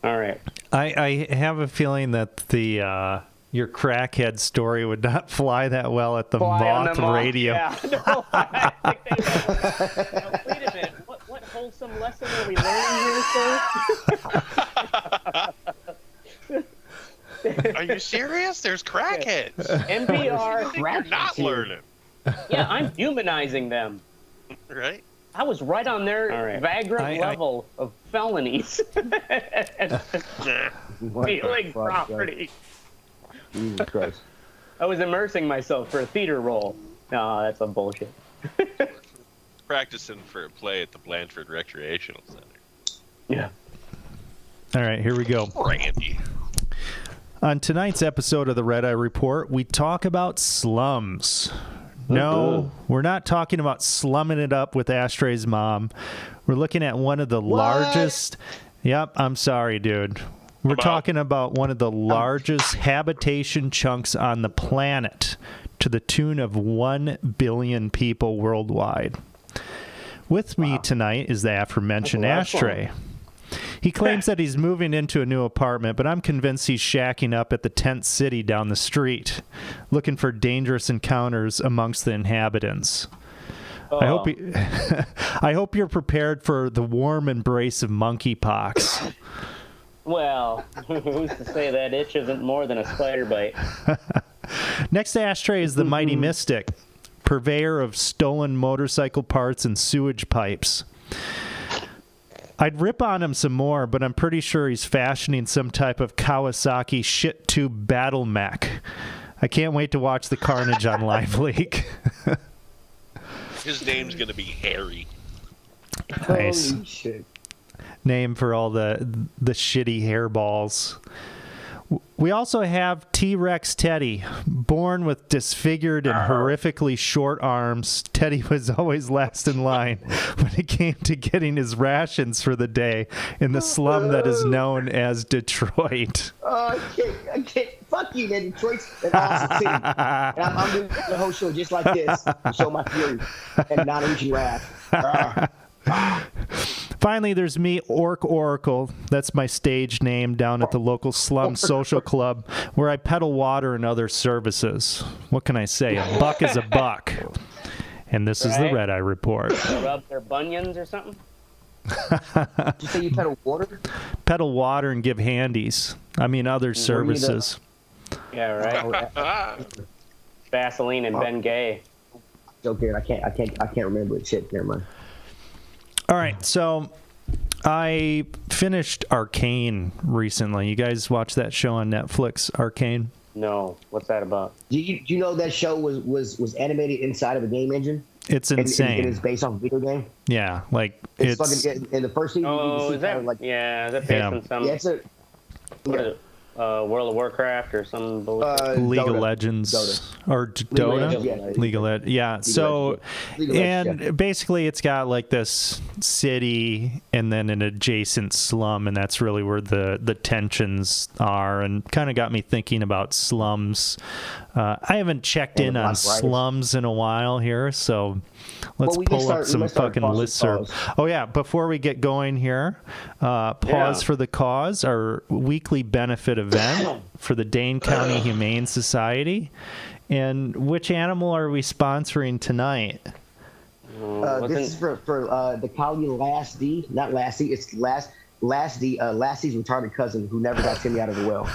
All right. I have a feeling that the your crackhead story would not fly that well at the Moth radio. Yeah. No, I think they will. Now, wait a minute. What wholesome lesson are we learning here, sir? Are you serious? There's crackheads. NPR. You're not learning. Yeah, I'm humanizing them. Right? I was right on their vagrant level of felonies. Stealing property. Jesus Christ. I was immersing myself for a theater role. No, that's some bullshit. Practicing for a play at the Blanford Recreational Center. Yeah. All right, here we go. Randy. On tonight's episode of the Red Eye Report, we talk about slums. No, we're not talking about slumming it up with Ashtray's mom. We're looking at one of the largest... Yep, I'm sorry, dude. We're talking about one of the largest habitation chunks on the planet, to the tune of 1 billion people worldwide. With me tonight is the aforementioned Ashtray. He claims that he's moving into a new apartment, but I'm convinced he's shacking up at the tent city down the street, looking for dangerous encounters amongst the inhabitants. I hope you're prepared for the warm embrace of monkeypox. Well, who's to say that itch isn't more than a spider bite? Next to Ashtray is the Mighty Mystic, purveyor of stolen motorcycle parts and sewage pipes. I'd rip on him some more, but I'm pretty sure he's fashioning some type of Kawasaki shit tube battle mech. I can't wait to watch the carnage on Live Leak. His name's going to be Harry. Nice. Holy shit. Name for all the shitty hairballs. We also have T-Rex Teddy. Born with disfigured and horrifically short arms, Teddy was always last in line when it came to getting his rations for the day in the slum that is known as Detroit. I can't. Fuck you, man. Detroit's an awesome city. And I'm doing the whole show just like this to show my fury and non-reaching wrath. Finally, there's me, Orc Oracle. That's my stage name down at the local slum social club where I peddle water and other services. What can I say? A buck is a buck. And this is the Red Eye Report. Rub their bunions or something? Did you say you peddle water? Peddle water and give handies. I mean, other services. Yeah, right. Vaseline and Ben Gay. Okay, I can't remember it. Shit, never mind. All right, so I finished Arcane recently. You guys watch that show on Netflix, Arcane? No, what's that about? Do you know that show was animated inside of a game engine? It's insane. It is based off a video game. Yeah, like it's fucking in the first season. Oh, is that like is that based on some? Yeah, it's a. What is it? World of Warcraft or some bullshit? League of Legends or Dota? League of Legends. Yeah. So, and basically it's got like this city and then an adjacent slum, and that's really where the tensions are, and kind of got me thinking about slums. I haven't checked in on slums in a while here, so let's pull up some fucking listserv. Oh yeah, before we get going here, Pause for the Cause, our weekly benefit event for the Dane County Humane Society. And which animal are we sponsoring tonight? This is for the Collie Lassie, not Lassie, it's Lassie's retarded cousin who never got Timmy out of the well.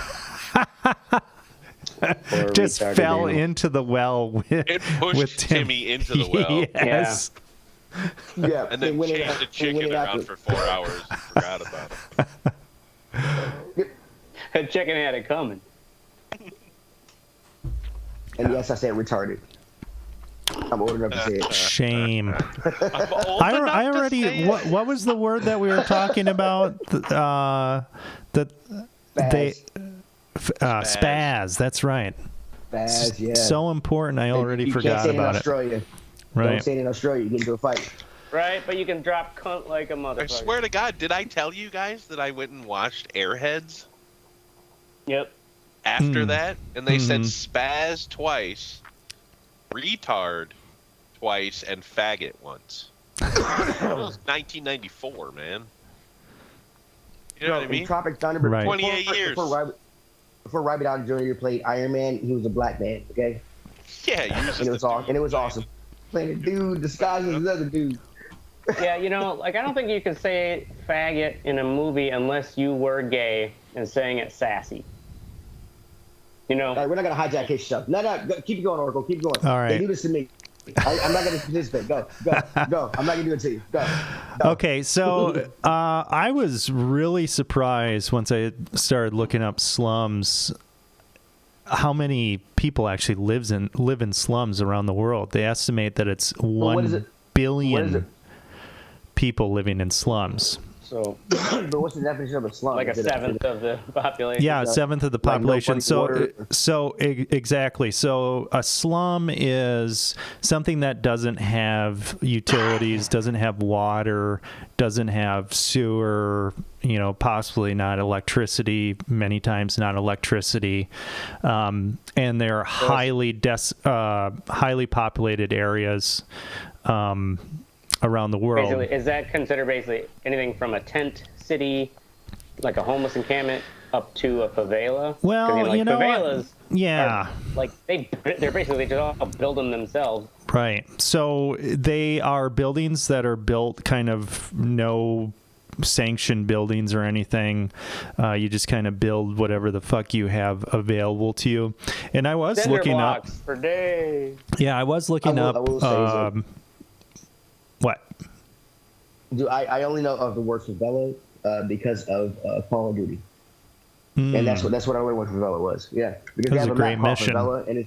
Just fell into the well with Timmy into the well. Yes. Yeah. And then chased the chicken around for 4 hours and forgot about it. That chicken had it coming. And yes, I said retarded. I'm old enough to say it. Shame. I already. What was the word that we were talking about? Spaz. That's right. Spaz. Yeah. So important. I already forgot about it. Australia. Right. Don't say it in Australia. You get into a fight. Right, but you can drop cunt like a motherfucker. I swear to God, did I tell you guys that I went and watched Airheads? Yep. After that, and they said spaz twice, retard twice, and faggot once. It was 1994, man. You know what I in mean? Tropic Thunder, Right. 28 years. Before Robert Downey Jr. played Iron Man, he was a black man. Okay, Yeah, you was and just it was a all, dude and it was playing awesome. Playing a dude disguised as another dude. Yeah, like I don't think you can say faggot in a movie unless you were gay and saying it sassy. All right, we're not gonna hijack his show. No, keep it going, Oracle. Keep going. All right. They do this to me. I'm not gonna participate. Go. I'm not gonna do it to you. Go. Okay, so I was really surprised once I started looking up slums how many people actually live in slums around the world. They estimate that it's what is 1 it? billion people living in slums. So, But what's the definition of a slum? like a Is it seventh of the population. Yeah, a seventh of the like no population. running water? Exactly. So a slum is something that doesn't have utilities, doesn't have water, doesn't have sewer, possibly not electricity, many times not electricity. And they're highly populated areas around the world. Basically, is that considered basically anything from a tent city, like a homeless encampment, up to a favela? Well, 'Cause, favelas, yeah. they're basically just all build them themselves. Right. So they are buildings that are built kind of no sanctioned buildings or anything. You just kind of build whatever the fuck you have available to you. And I was Cinder looking up. blocks for days. Yeah, I was looking I up. will say so. What? I only know of the word favela because of Call of Duty, and that's what I learned what favela was. Yeah, because That was they have a a great map called mission. favela, and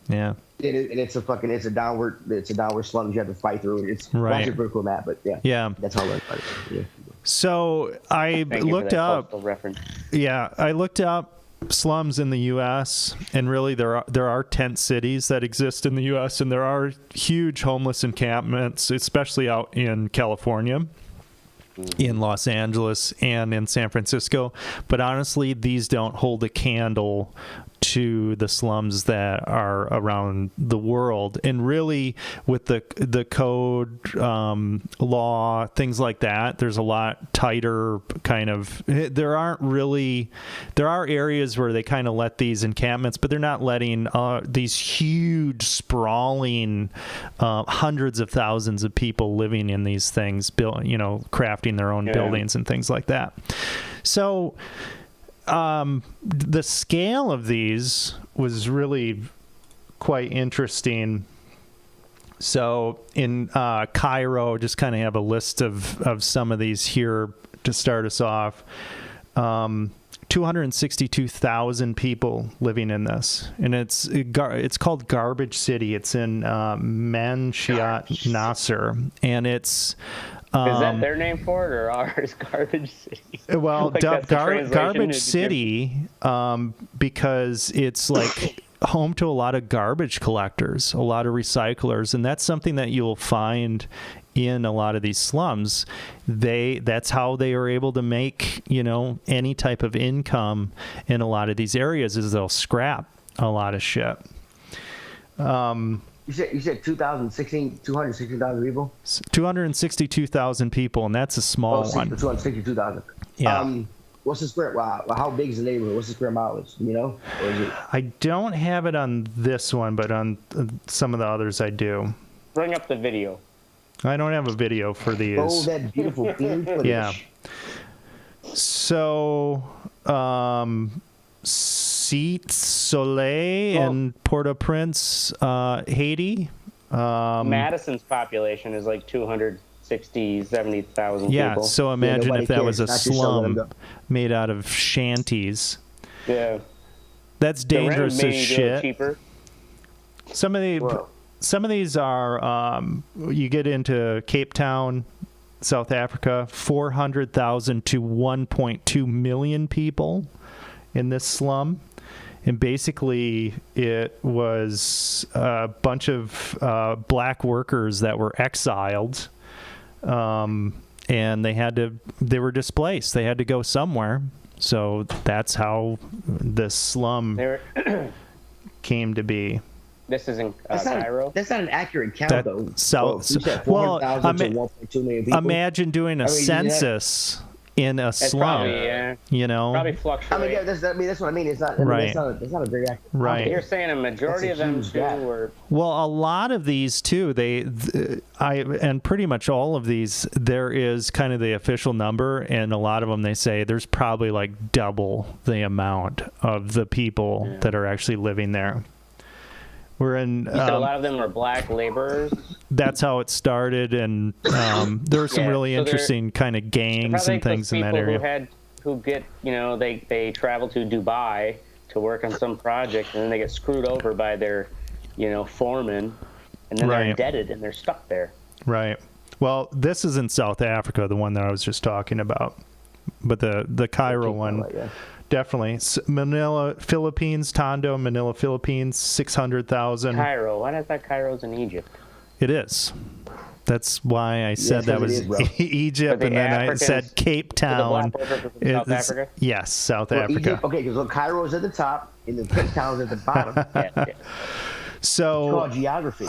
Yeah. it's a downward slum you have to fight through. It's Right. actually a pretty cool map, but yeah, Yeah. that's how I learned about it. Yeah. So I Thank you for looked that up. cultural reference. Yeah, I looked up slums in the U.S. and really there are tent cities that exist in the U.S. and there are huge homeless encampments, especially out in California, in Los Angeles, and in San Francisco. But honestly, these don't hold a candle to the slums that are around the world. And really, with the code, law, things like that, there's a lot tighter kind of. There are areas where they kind of let these encampments, but they're not letting these huge, sprawling, hundreds of thousands of people living in these things, crafting their own buildings and things like that. So the scale of these was really quite interesting. So in Cairo, just kind of have a list of some of these here to start us off. 262,000 people living in this, and it's called Garbage City. It's in Manshiat Nasser, and it's. Is that their name for it or ours? Garbage City. Well, Like that's the translation Garbage into City, because it's like home to a lot of garbage collectors, a lot of recyclers, and that's something that you'll find in a lot of these slums. That's how they are able to make, any type of income in a lot of these areas, is they'll scrap a lot of shit. You said 216,000 people. 262,000 people, and that's a small one. 262,000. Yeah. What's the square? Wow, how big is the neighborhood? What's the square mileage? Or is it? I don't have it on this one, but on some of the others I do. Bring up the video. I don't have a video for these. Oh, that beautiful theme footage. Yeah. So, Seat Soleil in Port-au-Prince, Haiti. Madison's population is like 270,000 Yeah, people. so imagine nobody if that was a cares. Not your show, let 'em slum go. made out of shanties. Yeah. That's The rent dangerous may as be a little shit. cheaper. Some of these are you get into Cape Town, South Africa, 400,000 to 1.2 million people in this slum. And basically it was a bunch of black workers that were exiled, and they were displaced. They had to go somewhere. So that's how this slum came to be. This is in That's Cairo. That's not an accurate count, though. So, You said well, 400,000 to 1.2 million people. imagine doing a census in a It's slum. probably, yeah, You know, probably I fluctuate. mean, that's what I mean. It's not. Right. It's not a very accurate. Right. You're saying a majority of That's a them huge too gap. were. well, a lot of these too. And pretty much all of these, there is kind of the official number, and a lot of them they say there's probably like double the amount of the people that are actually living there. We're in. You said a lot of them were black laborers. That's how it started, and there were some Yeah, really so they're- interesting kind of gangs Probably and things in that people area. who get, they travel to Dubai to work on some project, and then they get screwed over by their, foreman, and then they're Right. indebted and they're stuck there. Right. Well, this is in South Africa, the one that I was just talking about. But the Cairo one, Like that. definitely. Manila, Philippines, Tondo, Manila, Philippines, 600,000. Cairo. Why does that Cairo's in Egypt? It is. That's why I said that 'cause it was is, bro. Egypt, But the and then I Africans- said Cape the Town. black workers from South It's- Africa? Yes, South Well, Africa. Egypt, okay, because Cairo's at the top and the Cape Town's at the bottom. It's Yeah, So called geography.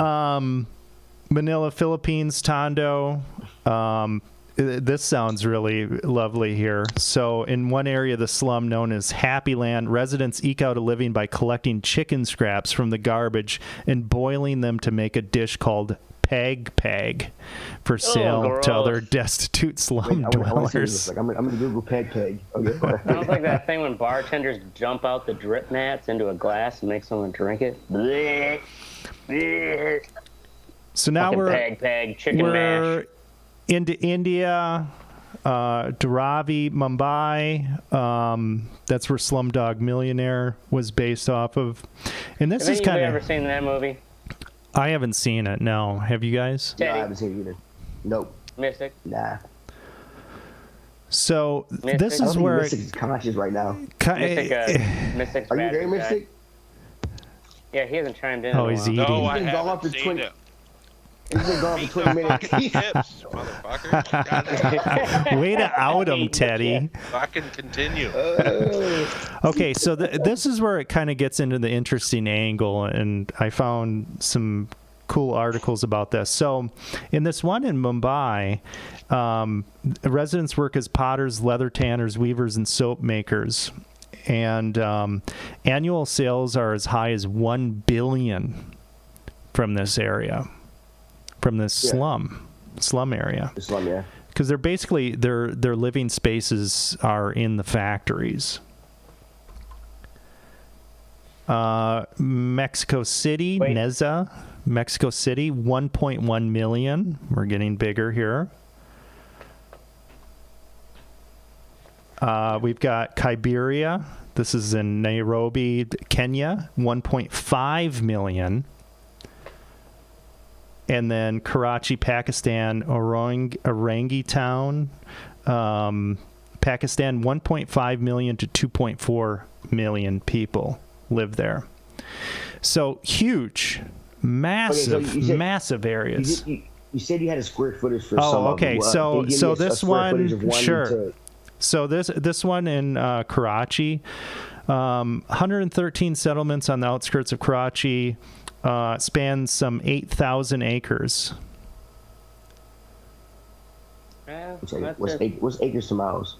Manila, Philippines, Tondo. This sounds really lovely here. So, in one area of the slum known as Happy Land, residents eke out a living by collecting chicken scraps from the garbage and boiling them to make a dish called peg for sale to other gross. destitute slum I wanna see dwellers. this. Like, I'm gonna Google peg. Okay. Sounds like that thing when bartenders jump out the drip mats into a glass and make someone drink it. Blech. Blech. So now Fucking peg, chicken we're mash. into India, Dharavi, Mumbai. That's where Slumdog Millionaire was based off of. And this Have is any of kind you ever of. seen that movie? I haven't seen it. No, have you guys? No, I Teddy, haven't seen it either. Nope. Mystic. Nah. So Mystic? this I don't is think where Mystic is conscious right now. Mystic's Are you bad there, guy. Mystic? Yeah, he hasn't chimed in. Oh, in a he's while. eating. No, I He's been gone haven't for seen 20 it. He's been gone Eat for the 20 fucking minutes. chips, motherfucker. way to out him, Teddy. Fucking continue. Okay, so this is where it kind of gets into the interesting angle, and I found some cool articles about this. So, in this one in Mumbai, residents work as potters, leather tanners, weavers, and soap makers, and annual sales are as high as 1 billion from this area, from this slum area. Islam, yeah. Because they're basically their living spaces are in the factories. Mexico City, Wait. Neza, Mexico City, 1.1 million. We're getting bigger here. We've got Kiberia. This is in Nairobi, Kenya, 1.5 million. And then Karachi, Pakistan, Orangi Town, Pakistan, 1.5 million to 2.4 million people live there. So huge, massive, Okay, so you said- massive areas. You said you had a square footage for some Oh, of okay. them. So Can you give me a this square footage of one, sure. to- So this one in Karachi, 113 settlements on the outskirts of Karachi, spans some 8,000 acres. What's acres to miles?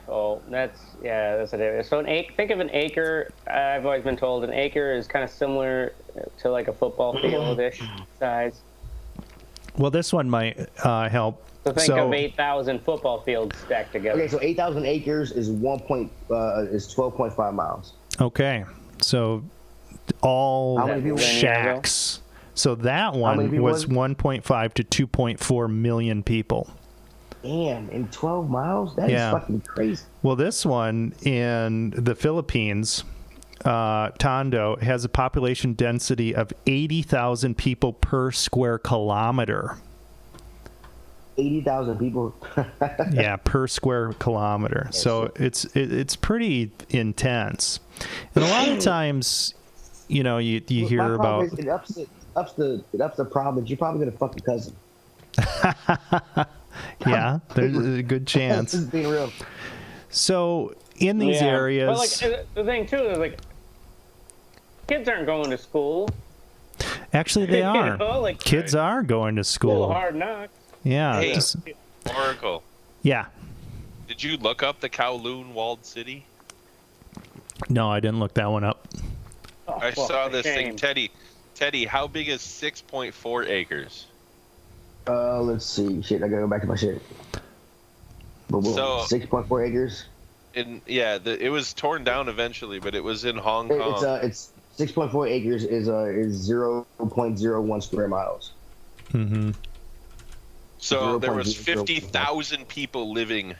Oh, that's it. So think of an acre. I've always been told an acre is kind of similar to like a football field-ish size. Well, this one might help. So think of 8,000 football fields stacked together. Okay, so 8,000 acres is 12.5 miles. Okay, so all How many people- shacks. So that many one people was was- 1.5 to 2.4 million people. Damn, in 12 miles? That is Yeah. fucking crazy. Well, this one in the Philippines, Tondo, has a population density of 80,000 people per square kilometer. 80,000 people. Yeah, per square kilometer. So it's pretty intense. And a lot of times, you hear My problem about. is it ups the problem. You're probably gonna fuck your cousin. Yeah, there's a good This chance. is being real. So in these areas, But like the thing too is like kids aren't going to school. actually they are. You know, like Kids are going to school school. hard knocks. Yeah, Hey, just- Oracle. yeah. Did you look up the Kowloon walled city? No, I didn't look that one up. Oh, I fuck, saw for this shame. thing, Teddy, how big is 6.4 acres? Let's see. Shit, I gotta go back to my shit. So- 6.4 acres. It was torn down eventually, but it was in Hong Kong. It's 6.4 acres is 0.01 square miles. Mm-hmm. So there was 0.0. 50,000 people living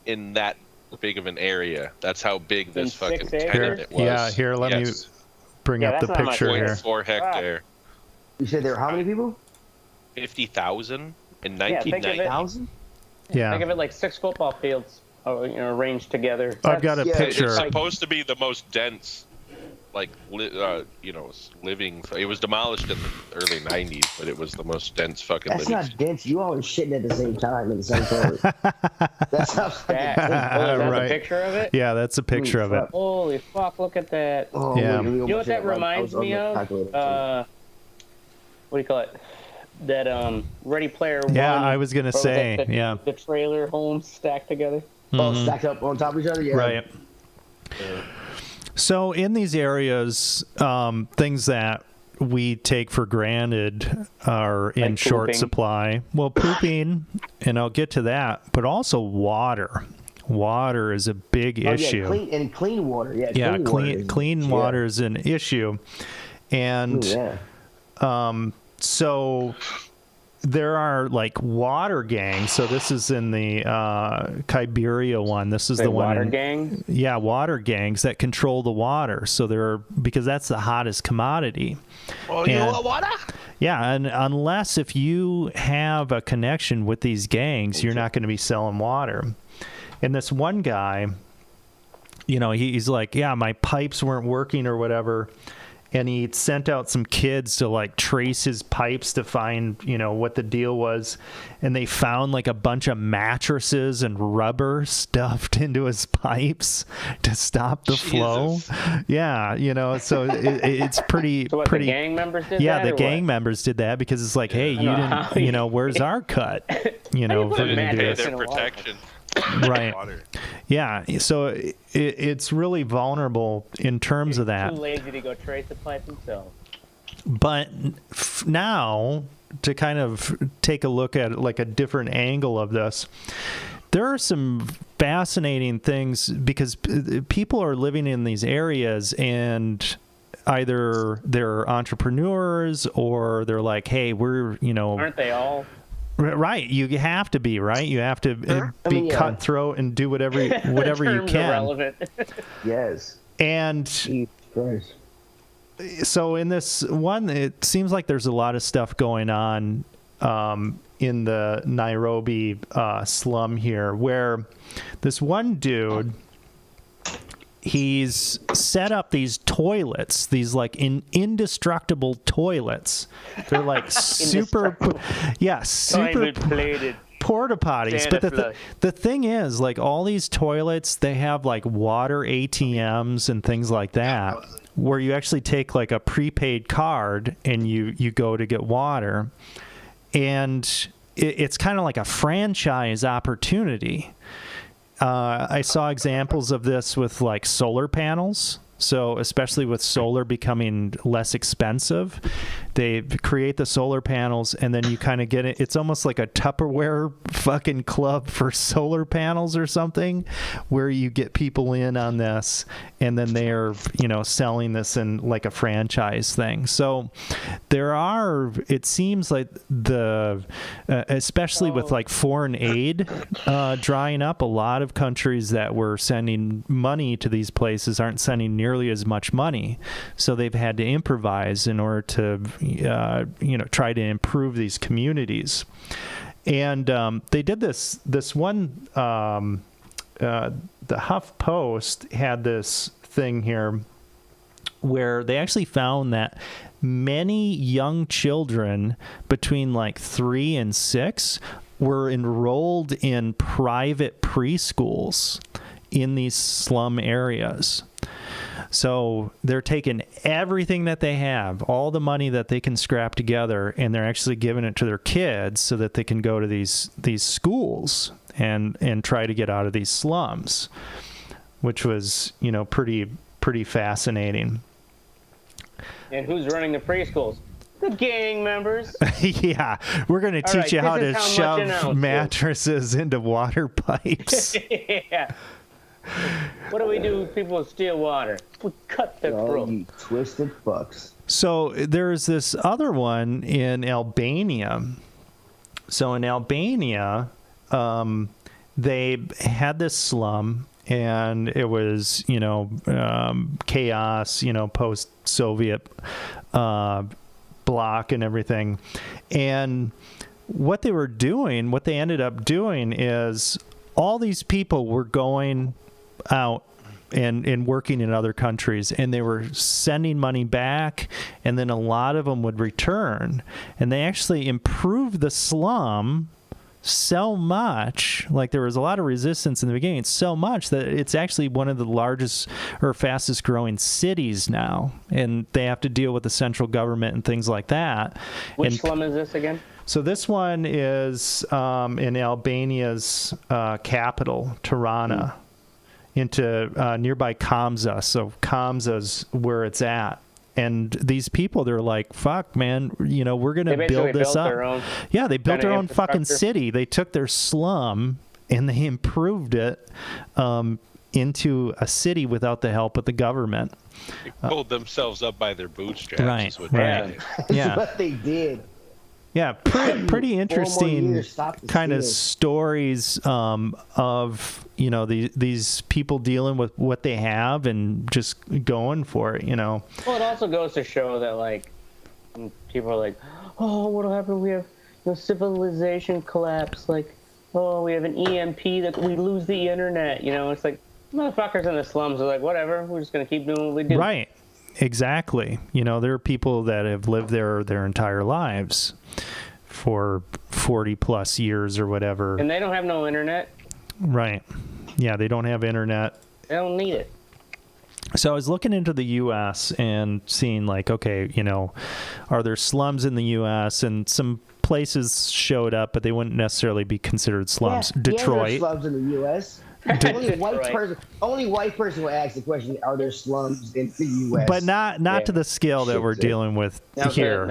in that big of an area. That's how big this In fucking 6 acres? tenement was. Yeah, here, let me bring Yeah, up the that's not much picture land. here. 0.4 hectare. You said there were how many people? 50,000 in Yeah, think of 1990. it. 1,000? Yeah, Think of it like 6 football fields, arranged together. I've got a That's- picture. It's like- supposed to be the most dense, living. It was demolished in the early 90s, but it was the most dense fucking That's living. not dense. You all are shitting at the same time in the same toilet. That's not fucking That. dense. Oh, is that Right. the picture of it? Yeah, that's a picture of it. fuck. Holy fuck! Look at that. Oh, Yeah. wait, You know what that reminds me of? What do you call it? That Ready Player One. Yeah, I was gonna or say, yeah. The trailer homes stacked together. Oh, stacked up on top of each other? Yeah. Right. So in these areas, things that we take for granted are in Like short pooping. supply. Well, pooping, and I'll get to that, but also water. Water is a big Oh, issue. yeah, clean water. Yeah, Yeah, water clean is- water is an issue. And Yeah. yeah. so there are like water gangs. So this is in the Kiberia one. This is The the one water in, gang. Yeah, water gangs that control the water. So because that's the hottest commodity. Oh, you And- want water? Yeah, and unless if you have a connection with these gangs, you're not going to be selling water. And this one guy, he's like, yeah, my pipes weren't working or whatever. And he sent out some kids to like trace his pipes to find, what the deal was. And they found like a bunch of mattresses and rubber stuffed into his pipes to stop the flow. Jesus. Yeah, so it's pretty, So what? pretty. The gang members did Yeah, that. the or gang what? members did that because it's like, hey, you how didn't, where's our cut? If put we're a gonna do Pay mattress this. their in a water protection. Right. Water. Yeah, so it's really vulnerable in terms of that. Too lazy to go trace the pipe himself. But now, to kind of take a look at like a different angle of this, there are some fascinating things because people are living in these areas and either they're entrepreneurs or they're like, hey, we're, Aren't they all? right. You have to be, right? You have to be mean, yeah. cutthroat and do whatever you Terms can. irrelevant. Yes. And Jesus Christ. so in this one, it seems like there's a lot of stuff going on in the Nairobi slum here, where this one dude, he's set up these toilets, these like indestructible toilets. They're like super, super Diamond-plated. porta potties. Santa But flush. the thing is, like all these toilets, they have like water ATMs and things like that, where you actually take like a prepaid card and you go to get water, and it's kind of like a franchise opportunity. I saw examples of this with like solar panels. So especially with solar becoming less expensive, they create the solar panels and then you kind of get it. It's almost like a Tupperware fucking club for solar panels or something, where you get people in on this and then they're, selling this in like a franchise thing. So it seems like especially with like foreign aid drying up, a lot of countries that were sending money to these places aren't sending nearly as much money, so they've had to improvise in order to try to improve these communities. And they did this one, the Huff Post had this thing here where they actually found that many young children between like 3 and 6 were enrolled in private preschools in these slum areas. So they're taking everything that they have, all the money that they can scrap together, and they're actually giving it to their kids so that they can go to these schools and try to get out of these slums, which was, pretty fascinating. And who's running the preschools? The gang members. Yeah, we're going to teach you how to shove mattresses into water pipes. Yeah. What do we do if people steal water? We cut their throat. You twisted fucks. So there's this other one in Albania. So in Albania, they had this slum, and it was, chaos, post-Soviet block and everything. And what they ended up doing is all these people were going out and working in other countries, and they were sending money back, and then a lot of them would return, and they actually improved the slum so much. Like, there was a lot of resistance in the beginning, so much that it's actually one of the largest or fastest growing cities now, and they have to deal with the central government and things like that. Which slum is this again? So this one is in Albania's capital, Tirana, into nearby Kamsa. So Kamsa's where it's at. And these people, they're like, fuck, man, we're going to build this up. Yeah, they built their own fucking city. They took their slum and they improved it into a city without the help of the government. They pulled themselves up by their bootstraps. Right, Right. Yeah. That's what they did. Yeah, pretty interesting kind of stories of, these people dealing with what they have and just going for it, Well, it also goes to show that, like, people are like, oh, what'll happen if we have civilization collapse? Like, oh, we have an EMP, that we lose the internet. It's like, motherfuckers in the slums are like, whatever, we're just going to keep doing what we do. Right. Exactly. There are people that have lived there their entire lives for 40 plus years or whatever. And they don't have no internet. Right. Yeah, they don't have internet. They don't need it. So I was looking into the U.S. and seeing, like, okay, are there slums in the U.S.? And some places showed up, but they wouldn't necessarily be considered slums. Yeah, Detroit. there are slums in the U.S. Only white person will ask the question, are there slums in the U.S.? But not to the scale that we're dealing with here.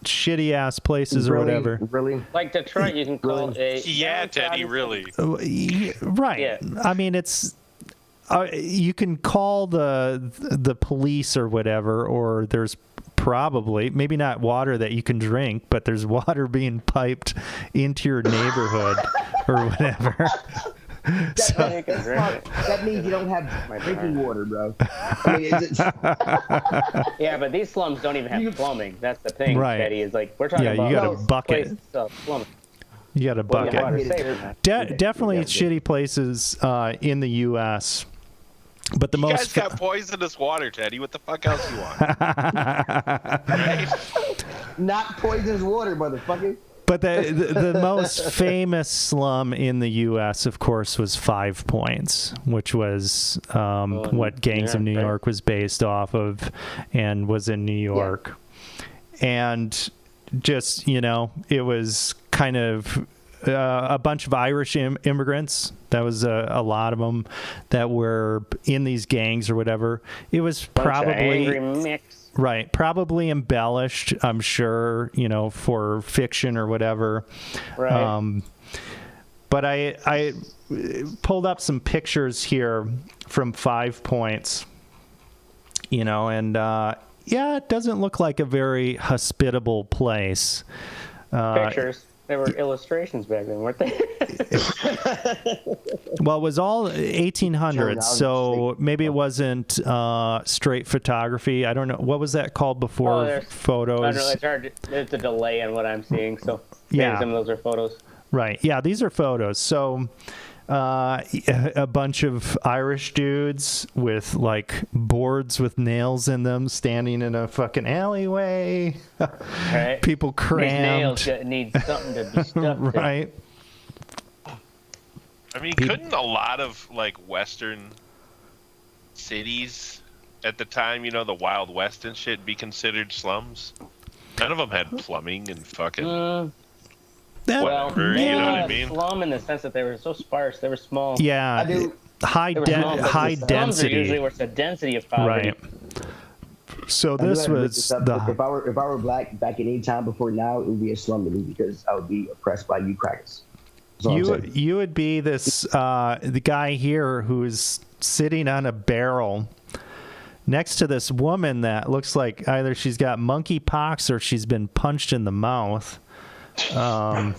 Shitty ass places or whatever. Really? Like Detroit, you can call a... Yeah, Teddy, really. Right. Yeah. I mean, it's... you can call the police or whatever, or there's probably, maybe not water that you can drink, but there's water being piped into your neighborhood or whatever. That means you don't have drinking water, bro. I mean, yeah, but these slums don't even have plumbing. That's the thing, right. Teddy, is like, we're talking about... you got a bucket. Plumbing. You got a bucket. Definitely shitty places in the U.S., but the you most guys got poisonous water, Teddy. What the fuck else you want? Right? Not poisonous water, motherfucker. But the most famous slum in the U.S., of course, was 5 Points, which was what Gangs of New York was based off of, and was in New York. Yeah. And just, it was kind of a bunch of Irish immigrants. That was a lot of them that were in these gangs or whatever. It was probably mix. Right, probably embellished, I'm sure, for fiction or whatever. Right. But I pulled up some pictures here from 5 Points, and it doesn't look like a very hospitable place. Pictures. There were illustrations back then, weren't they? Well, it was all 1800s, so maybe it wasn't straight photography. I don't know. What was that called before? Photos? I don't know. It's hard. There's a delay in what I'm seeing, so maybe some of those are photos. Right. Yeah, these are photos. So a bunch of Irish dudes with, like, boards with nails in them standing in a fucking alleyway. Right. People crammed. These nails need something to be stuck right. to. I mean, couldn't a lot of, like, Western cities at the time, the Wild West and shit, be considered slums? None of them had plumbing and fucking... Whatever, you know what I mean? Slum in the sense that they were so sparse. They were small. Yeah. I do. High They were small, but high slums are usually density. where it's the density of poverty. Right. So I do this have to look was this up. If I were black back in any time before now, it would be a slum to me because I would be oppressed by you crackers. That's all I'm saying. you would be this the guy here who is sitting on a barrel next to this woman that looks like either she's got monkeypox or she's been punched in the mouth. Or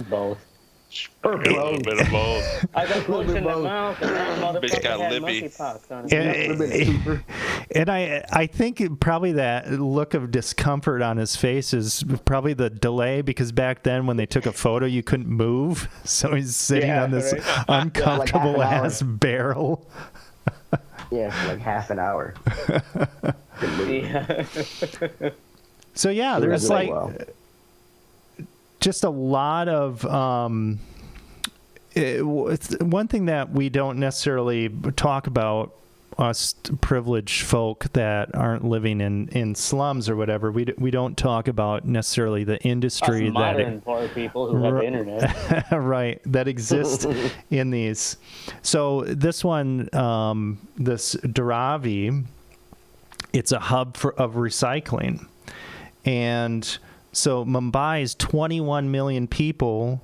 both. A little bit of both. I got punched in the mouth, and that Bitch motherfucker got had lippy. monkeypox on his mouth. And I think probably that look of discomfort on his face is probably the delay, because back then when they took a photo you couldn't move, so he's sitting Yeah, on this right. uncomfortable Like half an ass barrel. Yeah, for like half an hour. Yeah. So yeah, there's like Wow. just a lot of one thing that we don't necessarily talk about, us privileged folk that aren't living in slums or whatever, we don't talk about necessarily the industry Us modern poor people who have internet. right, that exist in these. So this one, this Dharavi, it's a hub of recycling. And so Mumbai is 21 million people.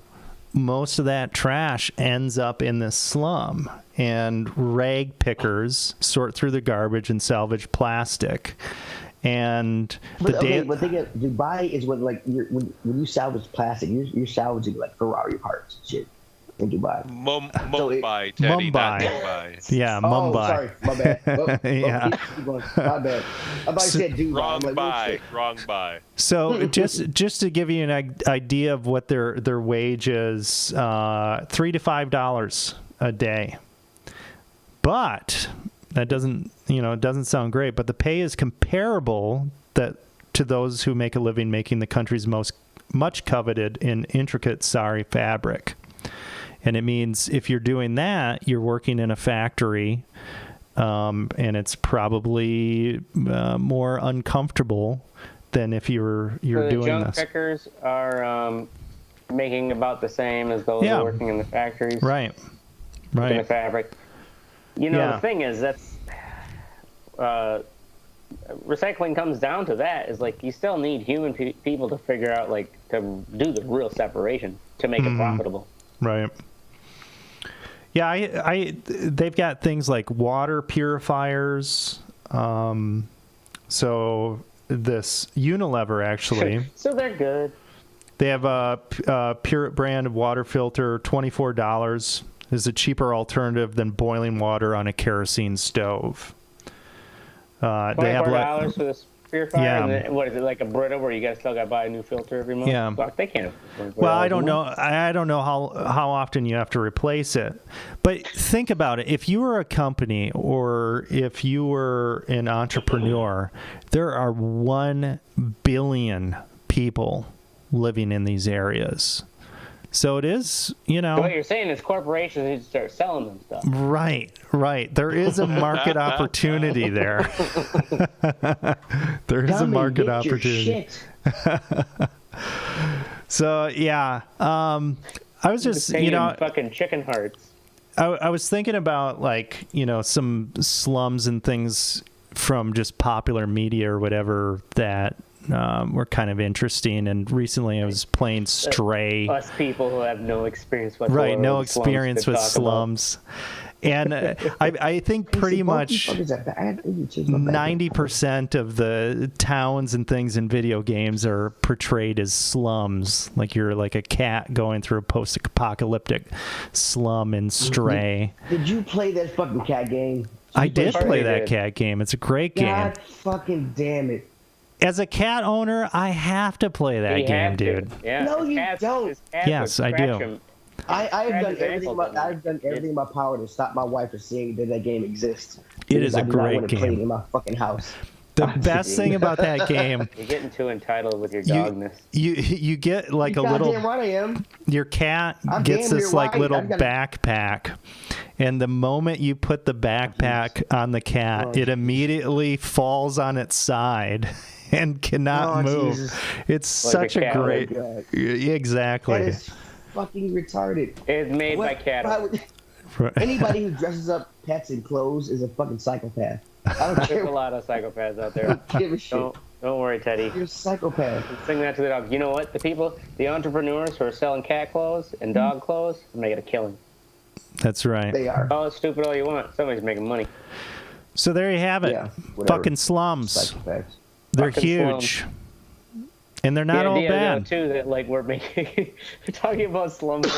Most of that trash ends up in this slum, and rag pickers sort through the garbage and salvage plastic. And But think of Dubai is when you salvage plastic, you're salvaging like Ferrari parts and shit in Dubai. Mumbai, Teddy, not Mumbai. Mumbai. Yeah, Oh, Mumbai. sorry, my bad. Yeah. Keep going. My bad. I thought you said Dubai. Wrong I'm like, buy, shit. wrong buy. So just to give you an idea of what their wage is, $3 to $5 a day. But that doesn't sound great. But the pay is comparable to those who make a living making the country's much coveted and intricate sari fabric. And it means if you're doing that, you're working in a factory, and it's probably more uncomfortable than if you're So the doing junk this. pickers are making about the same as those Yeah. working in the factories. Right. In the Right. fabric. You know, Yeah. the thing is, that's recycling comes down to that. Is like you still need human people to figure out, like, to do the real separation to make it profitable. Right. Yeah, they've got things like water purifiers. So this Unilever, actually, So they're good. they have a Pure brand of water filter, $24, is a cheaper alternative than boiling water on a kerosene stove. They have $24 for this purifier. Yeah. And then, what is it, like a Brita where you guys still got to buy a new filter every month? Yeah. Fuck, they can't. Well, I don't know. I don't know how often you have to replace it. But think about it. If you were a company or if you were an entrepreneur, there are 1 billion people living in these areas. So it is, So what you're saying is corporations need to start selling them stuff. Right. There is a market opportunity there. There is a Come and market get your opportunity. shit. So yeah, I was just fucking chicken hearts. I was thinking about like some slums and things from just popular media or whatever that were kind of interesting. And recently I was playing Stray. Us people who have no experience whatsoever. Right, no with slums experience to with talk slums. And I think pretty much What is that bad? 90% of the towns and things in video games are portrayed as slums. Like you're like a cat going through a post-apocalyptic slum in Stray. Did you play that fucking cat game? I did play Stray? that cat game. It's a great game. God fucking damn it. As a cat owner, I have to play that You game, have to. dude. Yeah. No, his you cats- don't. his cats Yes, would I scratch do. him. I've done his everything. ankles on I've done everything in my power to stop my wife from seeing that game exists. It is Because I a do not great want to play game. it in my fucking house. The best thing about that game, You're getting too entitled with your dogness. you get like a You little. goddamn right I am. Your cat I'm gets damn this near like right. little I've got a- backpack, and the moment you put the backpack on the cat, it immediately falls on its side and cannot move. Jesus. It's Like such a a cat. great. God. Exactly. That is fucking retarded. It's made by Why cattle. would- Anybody who dresses up pets in clothes is a fucking psychopath. I don't There's care. a lot of psychopaths out I there. don't give a shit. Don't worry, Teddy. You're a psychopath. Sing that to the dog. You know what? The entrepreneurs who are selling cat clothes and dog clothes, are making a killing. That's right. They are. Oh, it's stupid all you want. Somebody's making money. So there you have it. Yeah, whatever. Fucking slums. Psychopaths. They're Fucking huge. And they're not the all idea, bad. though, too, that like we're talking about slums.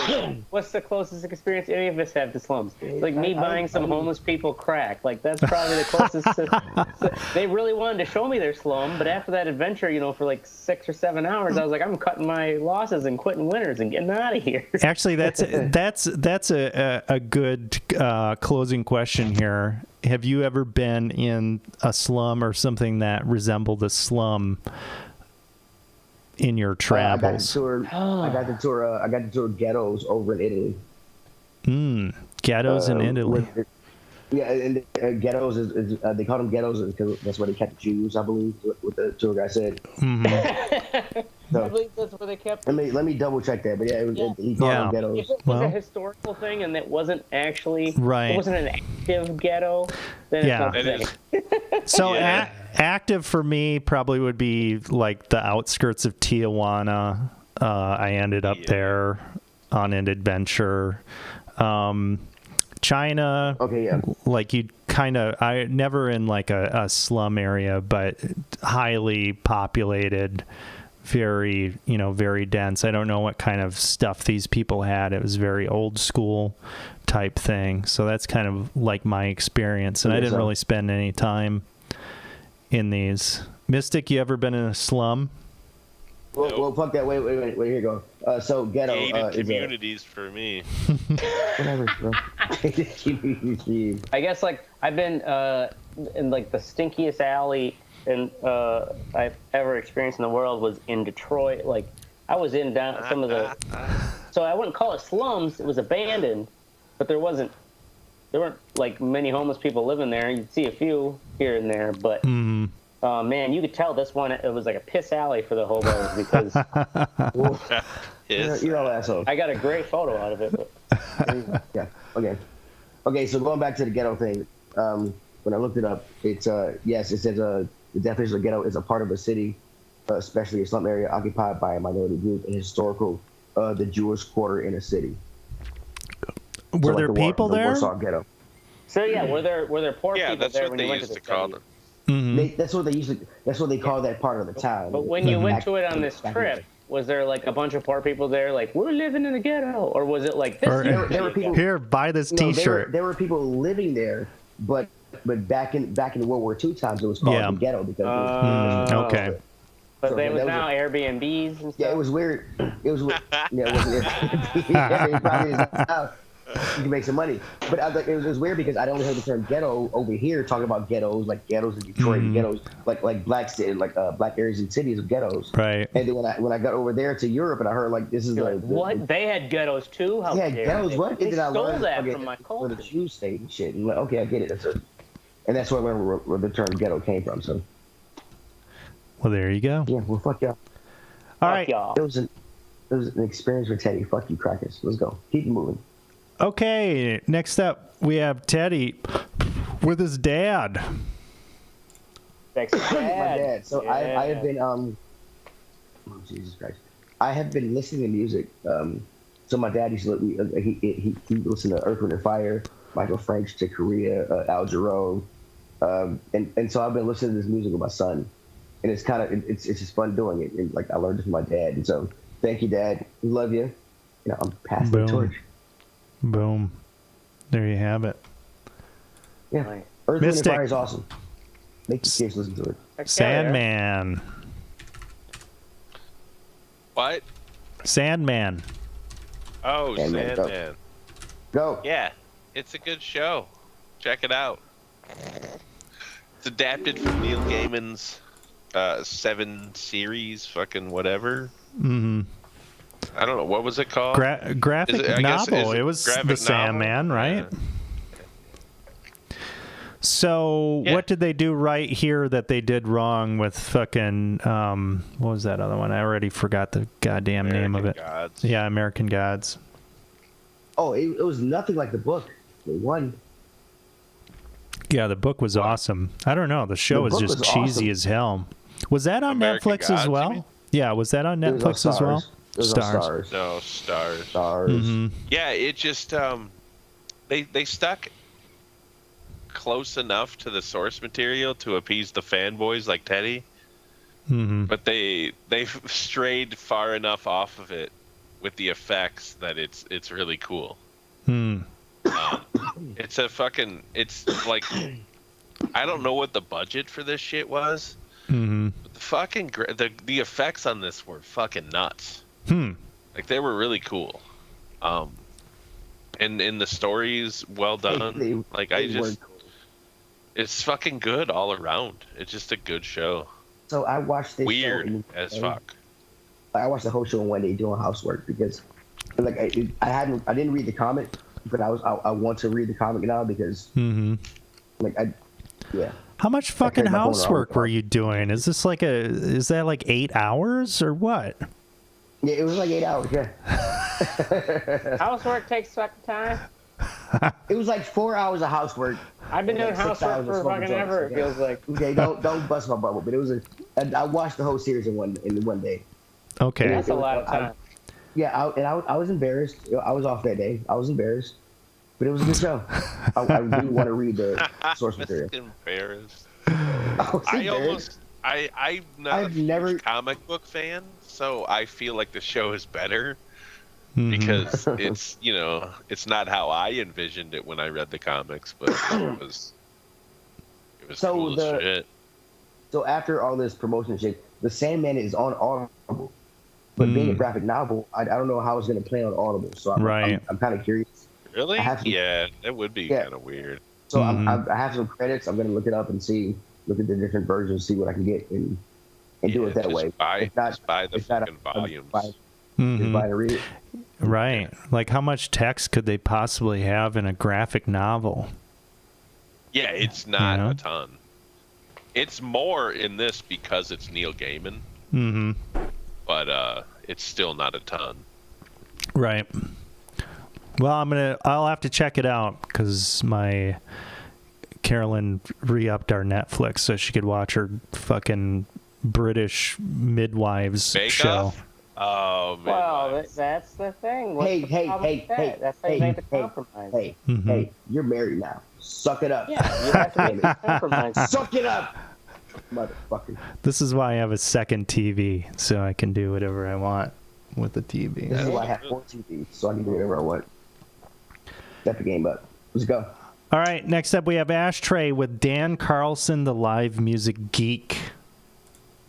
What's the closest experience any of us have to slums? It's like me buying some homeless people crack. Like that's probably the closest. They really wanted to show me their slum, but after that adventure, for like 6 or 7 hours, I was like, I'm cutting my losses and quitting winners and getting out of here. Actually, that's a good closing question here. Have you ever been in a slum or something that resembled a slum in your travels? I got to tour ghettos over in Italy. Ghettos in Italy. Yeah, and ghettos is they call them ghettos because that's where they kept the Jews, I believe, what the tour guy said. I believe that's where they kept. Let me double check that, but he called them ghettos. If it was a historical thing and it wasn't actually Right. it wasn't an active ghetto, then Yeah. it's okay. So Yeah. active for me probably would be like the outskirts of Tijuana. I ended up there on an adventure. China, Okay, yeah. like I never in like a slum area, but highly populated, very, very dense. I don't know what kind of stuff these people had. It was very old school type thing. So that's kind of like my experience. And I didn't really spend any time in these. Mystic, you ever been in a slum? Well, fuck that. Wait, here you go. So ghetto Gated is communities for me. whatever, bro. I guess like I've been in like the stinkiest alley I've ever experienced in the world was in Detroit. Like I was in down some of the, so I wouldn't call it slums. It was abandoned, but there weren't like many homeless people living there. You'd see a few here and there, but man, you could tell this one it was like a piss alley for the hobos because Yes. you're all assholes. I got a great photo out of it. But, Yeah. Okay. So going back to the ghetto thing, when I looked it up, it's yes, it says the definition of ghetto is a part of a city, especially a slum area occupied by a minority group, and historical the Jewish quarter in a city. Were So there like people the there? Warsaw ghetto. so yeah, were there poor Yeah, people that's there what when they you went used to to the call city? them. That's what they call that part of the town. But when you went Back- to it on this back in the trip, day. was there like a bunch of poor people there, like we're living in the ghetto, or was it like this? Or- used to there were be a people- ghetto? Here, buy this No, T-shirt. there were people living there, but back in the World War II times, it was called Yeah. the ghetto because. It was, okay. But So they was that was now Airbnbs and stuff. Yeah, it was weird. It was weird. Yeah, it wasn't. Yeah, it probably is now. You can make some money, but it was weird because I'd only heard the term ghetto over here, talking about ghettos, like ghettos in Detroit, ghettos like black city, like black areas and cities of ghettos. Right. And then when I got over there to Europe and I heard like this is You're like like, what? They had ghettos too? How yeah, dare ghettos. they? What? They And then I stole learned that okay, from my where the culture. Jews stayed and shit. And like, okay, I get it. And that's where I learned where the term ghetto came from. So Well, there you go. yeah, well, fuck y'all. All Fuck right. y'all. It was an experience with Teddy. Fuck you, crackers. Let's go. Keep it moving. Okay. Next up, we have Teddy with his dad. Thanks, My dad. So I have been oh Jesus Christ, I have been listening to music. So my dad used to he listened to Earth, Wind and Fire, Michael Franks, Chick Corea, Al Jarreau, and so I've been listening to this music with my son, and it's kind of it's just fun doing it. And like I learned it from my dad, and so thank you, Dad. We love you. I'm passing the Boom. torch. Boom. There you have it. Yeah, Nice. Earth, Wind and Mystic. Fire is awesome. Make the kids listen to it. Heck yeah, Sandman. What? Sandman. Oh, Sandman, go. Sandman. Go. Yeah, it's a good show. Check it out. It's adapted from Neil Gaiman's 7 series, fucking whatever. Mm-hmm. I don't know, what was it called? Graphic Is it- I guess- novel. is it it was graphic the Sandman, novel? right? Yeah. So what did they do right here that they did wrong with fucking what was that other one? I already forgot the goddamn name of it. Gods. Yeah, American Gods. Oh, it was nothing like the book. The one. Yeah, the book was awesome. I don't know. The show was just cheesy as hell. Was that on American Netflix Gods, as you well? mean? Yeah, was that on Netflix as well? It was Stars. No, Stars. Mm-hmm. Yeah, it just they stuck close enough to the source material to appease the fanboys like Teddy, but they strayed far enough off of it with the effects that it's really cool. It's like I don't know what the budget for this shit was. But the fucking the effects on this were fucking nuts. Like they were really cool. And the story's well done. It's fucking good all around. It's just a good show. So I watched this weird as fuck. I watched the whole show in one day doing housework because, like, I didn't read the comic, but I want to read the comic now because, How much fucking housework were you doing? Is that like 8 hours or what? Yeah, it was like 8 hours. Yeah. Housework takes fucking time. It was like 4 hours of housework. I've been doing housework for fucking ever. It feels like. Okay, don't bust my bubble. But it was I watched the whole series in one day. Okay, that's a lot of time. I was embarrassed. I was off that day. I was embarrassed, but it was a good show. I do want to read the source material. Embarrassed. I've never a comic book fan, so I feel like the show is better because it's it's not how I envisioned it when I read the comics, but it was cool as shit. So after all this promotion shit, The Sandman is on Audible, but being a graphic novel, I don't know how it's going to play on Audible. So I'm kind of curious. Really? Yeah, that would be kind of weird. So I have some credits. I'm going to look it up and look at the different versions, see what I can get, and do it that way. Just buy the fucking volumes. Just buy to read it. Right. Like, how much text could they possibly have in a graphic novel? Yeah, it's not a ton. It's more in this because it's Neil Gaiman. But it's still not a ton. Right. Well, I'll have to check it out because my Carolyn re-upped our Netflix so she could watch her fucking British midwives show. Oh, man. Well, that's the thing. Hey. That's how you make the compromise. Hey, you're married now. Suck it up. Yeah, you have to make the compromise. Suck it up, motherfucker. This is why I have a second TV, so I can do whatever I want with the TV. This is why I have 4 TVs, so I can do whatever I want. Step the game up. Let's go. All right, next up we have Ashtray with Dan Carlson, the live music geek.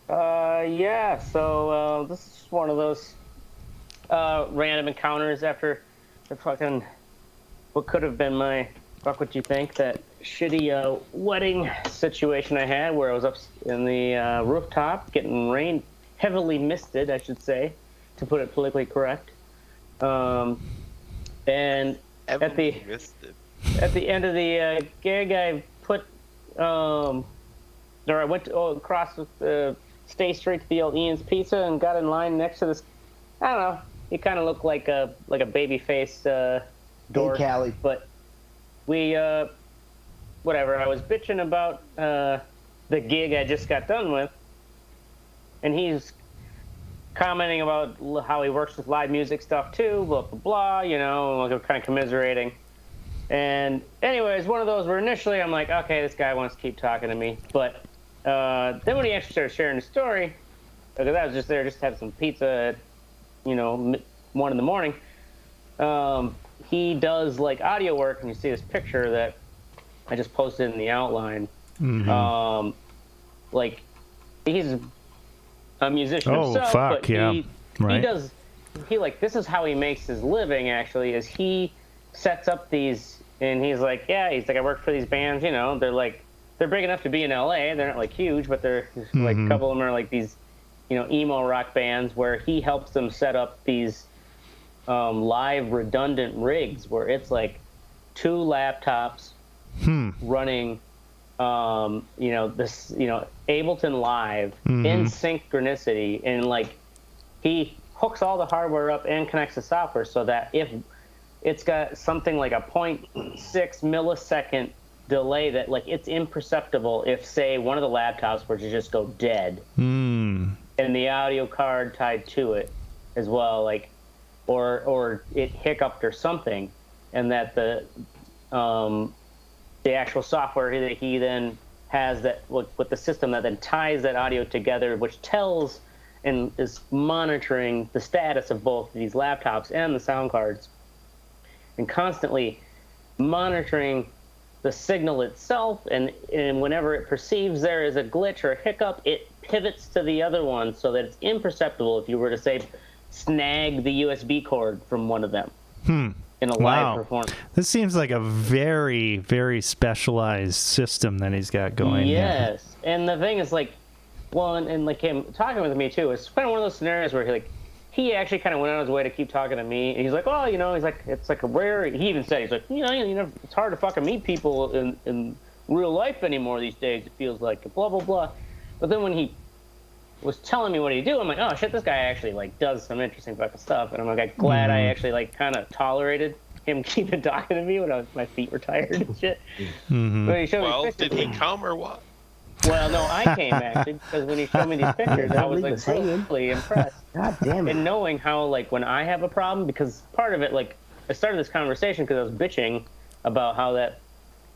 Yeah, so this is just one of those random encounters after the fucking what could have been my fuck what you think, that shitty wedding situation I had where I was up in the rooftop getting rain, heavily misted, I should say, to put it politically correct. And at the end of the gig, I went across the State Street to the old Ian's Pizza and got in line next to this. I don't know. He kind of looked like a baby face dork. Hey, Callie. But we whatever. I was bitching about the gig I just got done with, and he's commenting about how he works with live music stuff too, blah blah blah. Kind of commiserating. And anyways, one of those where initially I'm like, okay, this guy wants to keep talking to me, but then when he actually started sharing the story, because I was just there just to have some pizza at 1 in the morning, he does like audio work, and you see this picture that I just posted in the outline. Like he's a musician himself, but this is how he makes his living. Actually, is he sets up these, and he's like, I work for these bands. They're big enough to be in LA. They're not like huge, but they're like a couple of them are like these, emo rock bands where he helps them set up these live redundant rigs where it's like 2 laptops running this, Ableton Live in synchronicity, and like he hooks all the hardware up and connects the software so that if it's got something like a 0.6 millisecond delay, that like it's imperceptible if, say, one of the laptops were to just go dead, and the audio card tied to it as well, like, or it hiccuped or something, and that the actual software that he then has that with the system that then ties that audio together, which tells and is monitoring the status of both these laptops and the sound cards, and constantly monitoring the signal itself, and whenever it perceives there is a glitch or a hiccup, it pivots to the other one so that it's imperceptible if you were to, say, snag the USB cord from one of them in a live performance. This seems like a very, very specialized system that he's got going. Yes, and the thing is, like, well, and like him talking with me too, it's kind of one of those scenarios where he actually kind of went out of his way to keep talking to me, and he's like, oh, he's like, it's like a rare. He even said, he's like, it's hard to fucking meet people in real life anymore these days. It feels like blah blah blah. But then when he was telling me what he do, I'm like, oh shit, this guy actually like does some interesting fucking stuff, and I'm like glad I actually like kind of tolerated him keeping talking to me when my feet were tired and shit. But he showed me did he come or what? Well, no, I came actually, because when he showed me these pictures, I was like really impressed. God damn it. And knowing how, like, when I have a problem, because part of it, like, I started this conversation because I was bitching about how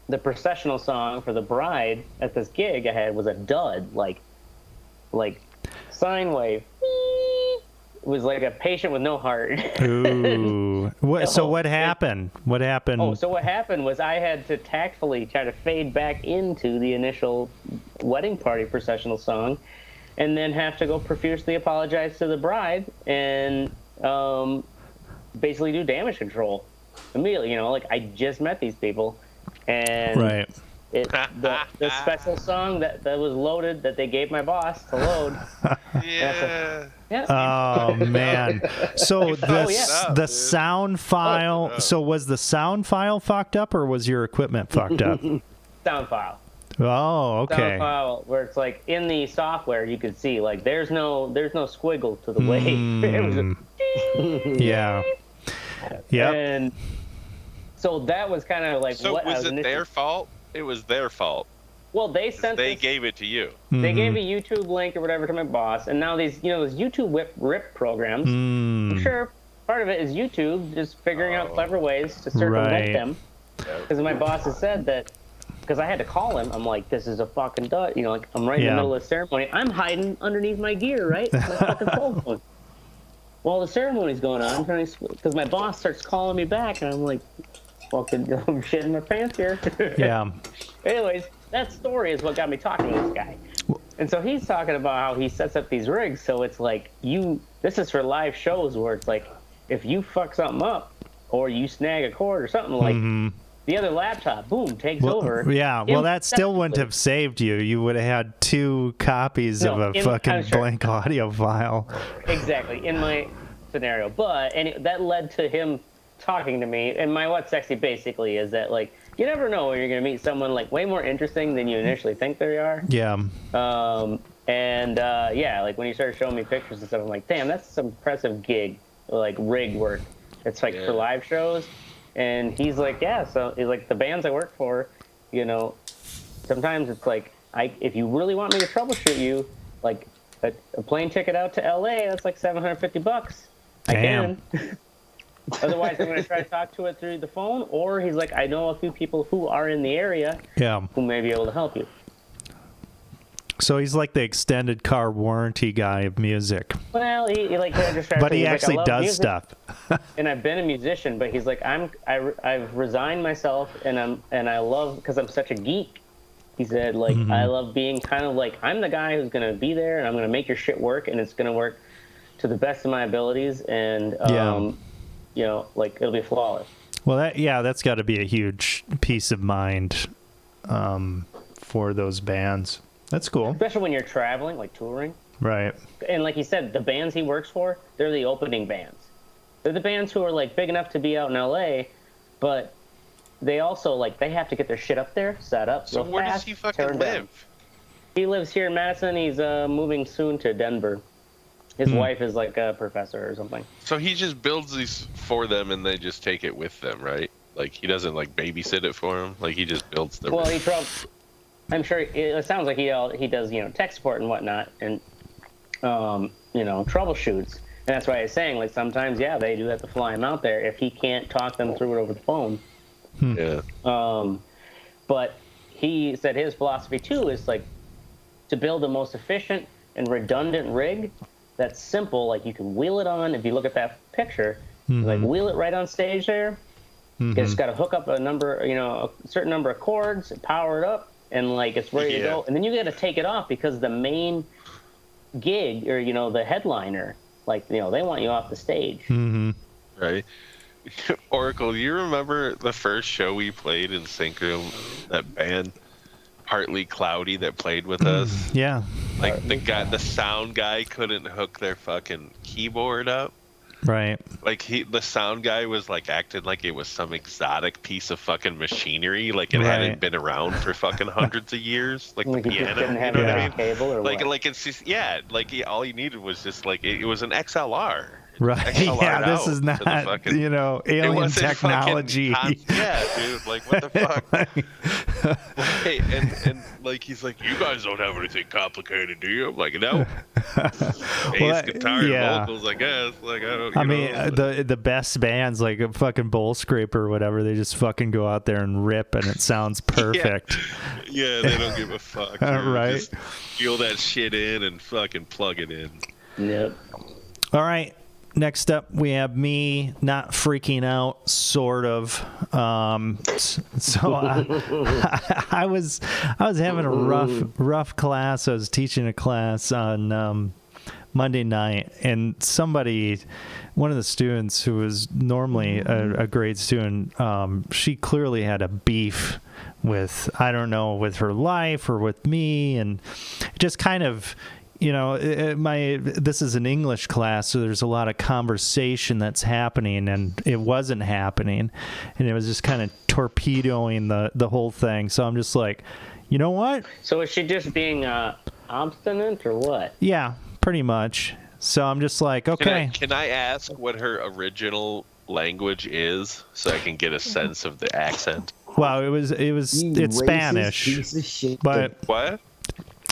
the processional song for the bride at this gig I had was a dud, like sine wave. It was like a patient with no heart. Ooh. So what happened? What happened? Oh, so what happened was I had to tactfully try to fade back into the initial wedding party processional song, and then have to go profusely apologize to the bride and basically do damage control immediately. Like, I just met these people, and right. The special song that was loaded, that they gave my boss to load. Yeah. Oh man. So the sound file. So was the sound file fucked up, or was your equipment fucked up? Sound file. Oh, okay. Sound file where it's like in the software you could see like there's no squiggle to the wave. It was yeah. Yep. And so that was kind of like so what was it their fault? It was their fault. Well, they gave it to you. They gave a YouTube link or whatever to my boss, and now these YouTube rip programs. I'm sure part of it is YouTube just figuring out clever ways to circumvent them. Because my boss has said that, because I had to call him, I'm like, this is a fucking dud. Like, I'm right in the middle of the ceremony. I'm hiding underneath my gear, right? My fucking phone phone. While the ceremony's going on, because my boss starts calling me back, and I'm like, fucking I'm shitting my pants here. Yeah. Anyways, that story is what got me talking to this guy. And so he's talking about how he sets up these rigs, so it's like this is for live shows where it's like if you fuck something up or you snag a cord or something, like the other laptop, boom, takes over. Yeah, well, that still wouldn't have saved you. You would have had 2 copies of a fucking blank audio file. Exactly, in my scenario. But that led to him talking to me, and my what's sexy basically is that, like, you never know when you're gonna meet someone like way more interesting than you initially think they are. Yeah. Like when he started showing me pictures and stuff, I'm like, damn, that's some impressive gig, like rig work. It's like for live shows. And he's like, yeah. So he's like, the bands I work for, sometimes it's like, if you really want me to troubleshoot you, like a plane ticket out to LA, that's like $750. Damn. I can. Otherwise, I'm going to try to talk to it through the phone, or he's like, I know a few people who are in the area who may be able to help you. So he's like the extended car warranty guy of music. Well, he like just but he actually does music, stuff. And I've been a musician, but he's like, I've resigned myself, and I love, because I'm such a geek. He said, like, I love being kind of like, I'm the guy who's going to be there, and I'm going to make your shit work, and it's going to work to the best of my abilities, and like, it'll be flawless. Well, that's got to be a huge peace of mind for those bands. That's cool. Especially when you're traveling, like touring. Right. And like he said, the bands he works for, they're the opening bands. They're the bands who are like big enough to be out in LA, but they also like they have to get their shit up there, set up. So real where fast, does he fucking turn live? down. He lives here in Madison. He's moving soon to Denver. His wife is like a professor or something. So he just builds these for them, and they just take it with them, right? Like he doesn't like babysit it for them. Like he just builds them. Well, I'm sure it sounds like he does tech support and whatnot, and troubleshoots. And that's why I was saying, like, sometimes they do have to fly him out there if he can't talk them through it over the phone. Yeah. But he said his philosophy too is like to build the most efficient and redundant rig that's simple. Like you can wheel it on. If you look at that picture, like wheel it right on stage there. It's got to hook up a certain number of cords, power it up, and like it's ready to go. And then you got to take it off because the main gig or the headliner, like they want you off the stage. Right. Oracle, you remember the first show we played in Sync Room? That band, Partly Cloudy, that played with us. Yeah. Like the sound guy couldn't hook their fucking keyboard up. Right. Like the sound guy was like acting like it was some exotic piece of fucking machinery, like it hadn't been around for fucking hundreds of years, like the piano. Didn't have you know what I mean? cable or what? Like it's just all you needed was just like it was an XLR. Right. XLR'd Yeah, this out is to not, the fucking, alien it wasn't technology. yeah, dude. Like, what the fuck? Hey, and like, he's like, you guys don't have anything complicated, do you? I'm like, no. Bass, guitar, and vocals, I guess. Like, I don't. I mean, the best bands, like a fucking Bowl Scraper or whatever, they just fucking go out there and rip, and it sounds perfect. Yeah, they don't give a fuck. Right. Just feel that shit in and fucking plug it in. Yep. All right. Next up, we have me not freaking out, sort of. So I was having a rough class. I was teaching a class on Monday night, and one of the students who was normally a great student, she clearly had a beef with, I don't know, with her life or with me, and just kind of. This is an English class, so there's a lot of conversation that's happening, and it wasn't happening, and it was just kind of torpedoing the whole thing. So I'm just like, you know what? So is she just being obstinate or what? Yeah, pretty much. So I'm just like, okay. Can I ask what her original language is so I can get a sense of the accent? Well, it's Spanish, piece of shit. but What?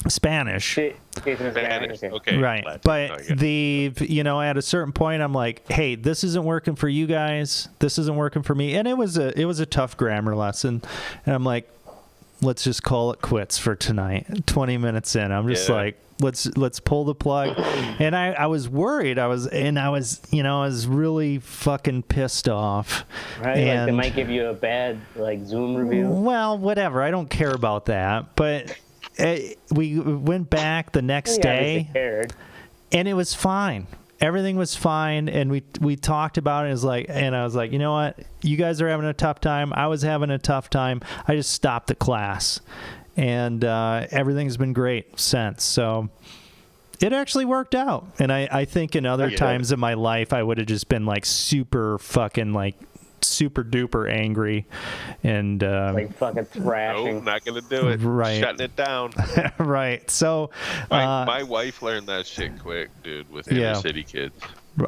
Spanish. Spanish. Okay. Right. But at a certain point, I'm like, hey, this isn't working for you guys. This isn't working for me. And it was a tough grammar lesson. And I'm like, let's just call it quits for tonight. 20 minutes in, I'm just like, let's pull the plug. And I was worried. I was really fucking pissed off. Right. And, like they might give you a bad Zoom review. Well, whatever. I don't care about that. But we went back the next day, and it was fine. Everything was fine, and we talked about it. And I was like, you know what? You guys are having a tough time. I was having a tough time. I just stopped the class, and everything's been great since. So it actually worked out. And I think in other times in my life, I would have just been like super fucking like super duper angry and like fucking thrashing. Nope, not gonna do it. Right. Shutting it down. Right. So my wife learned that shit quick, dude, with inner city kids.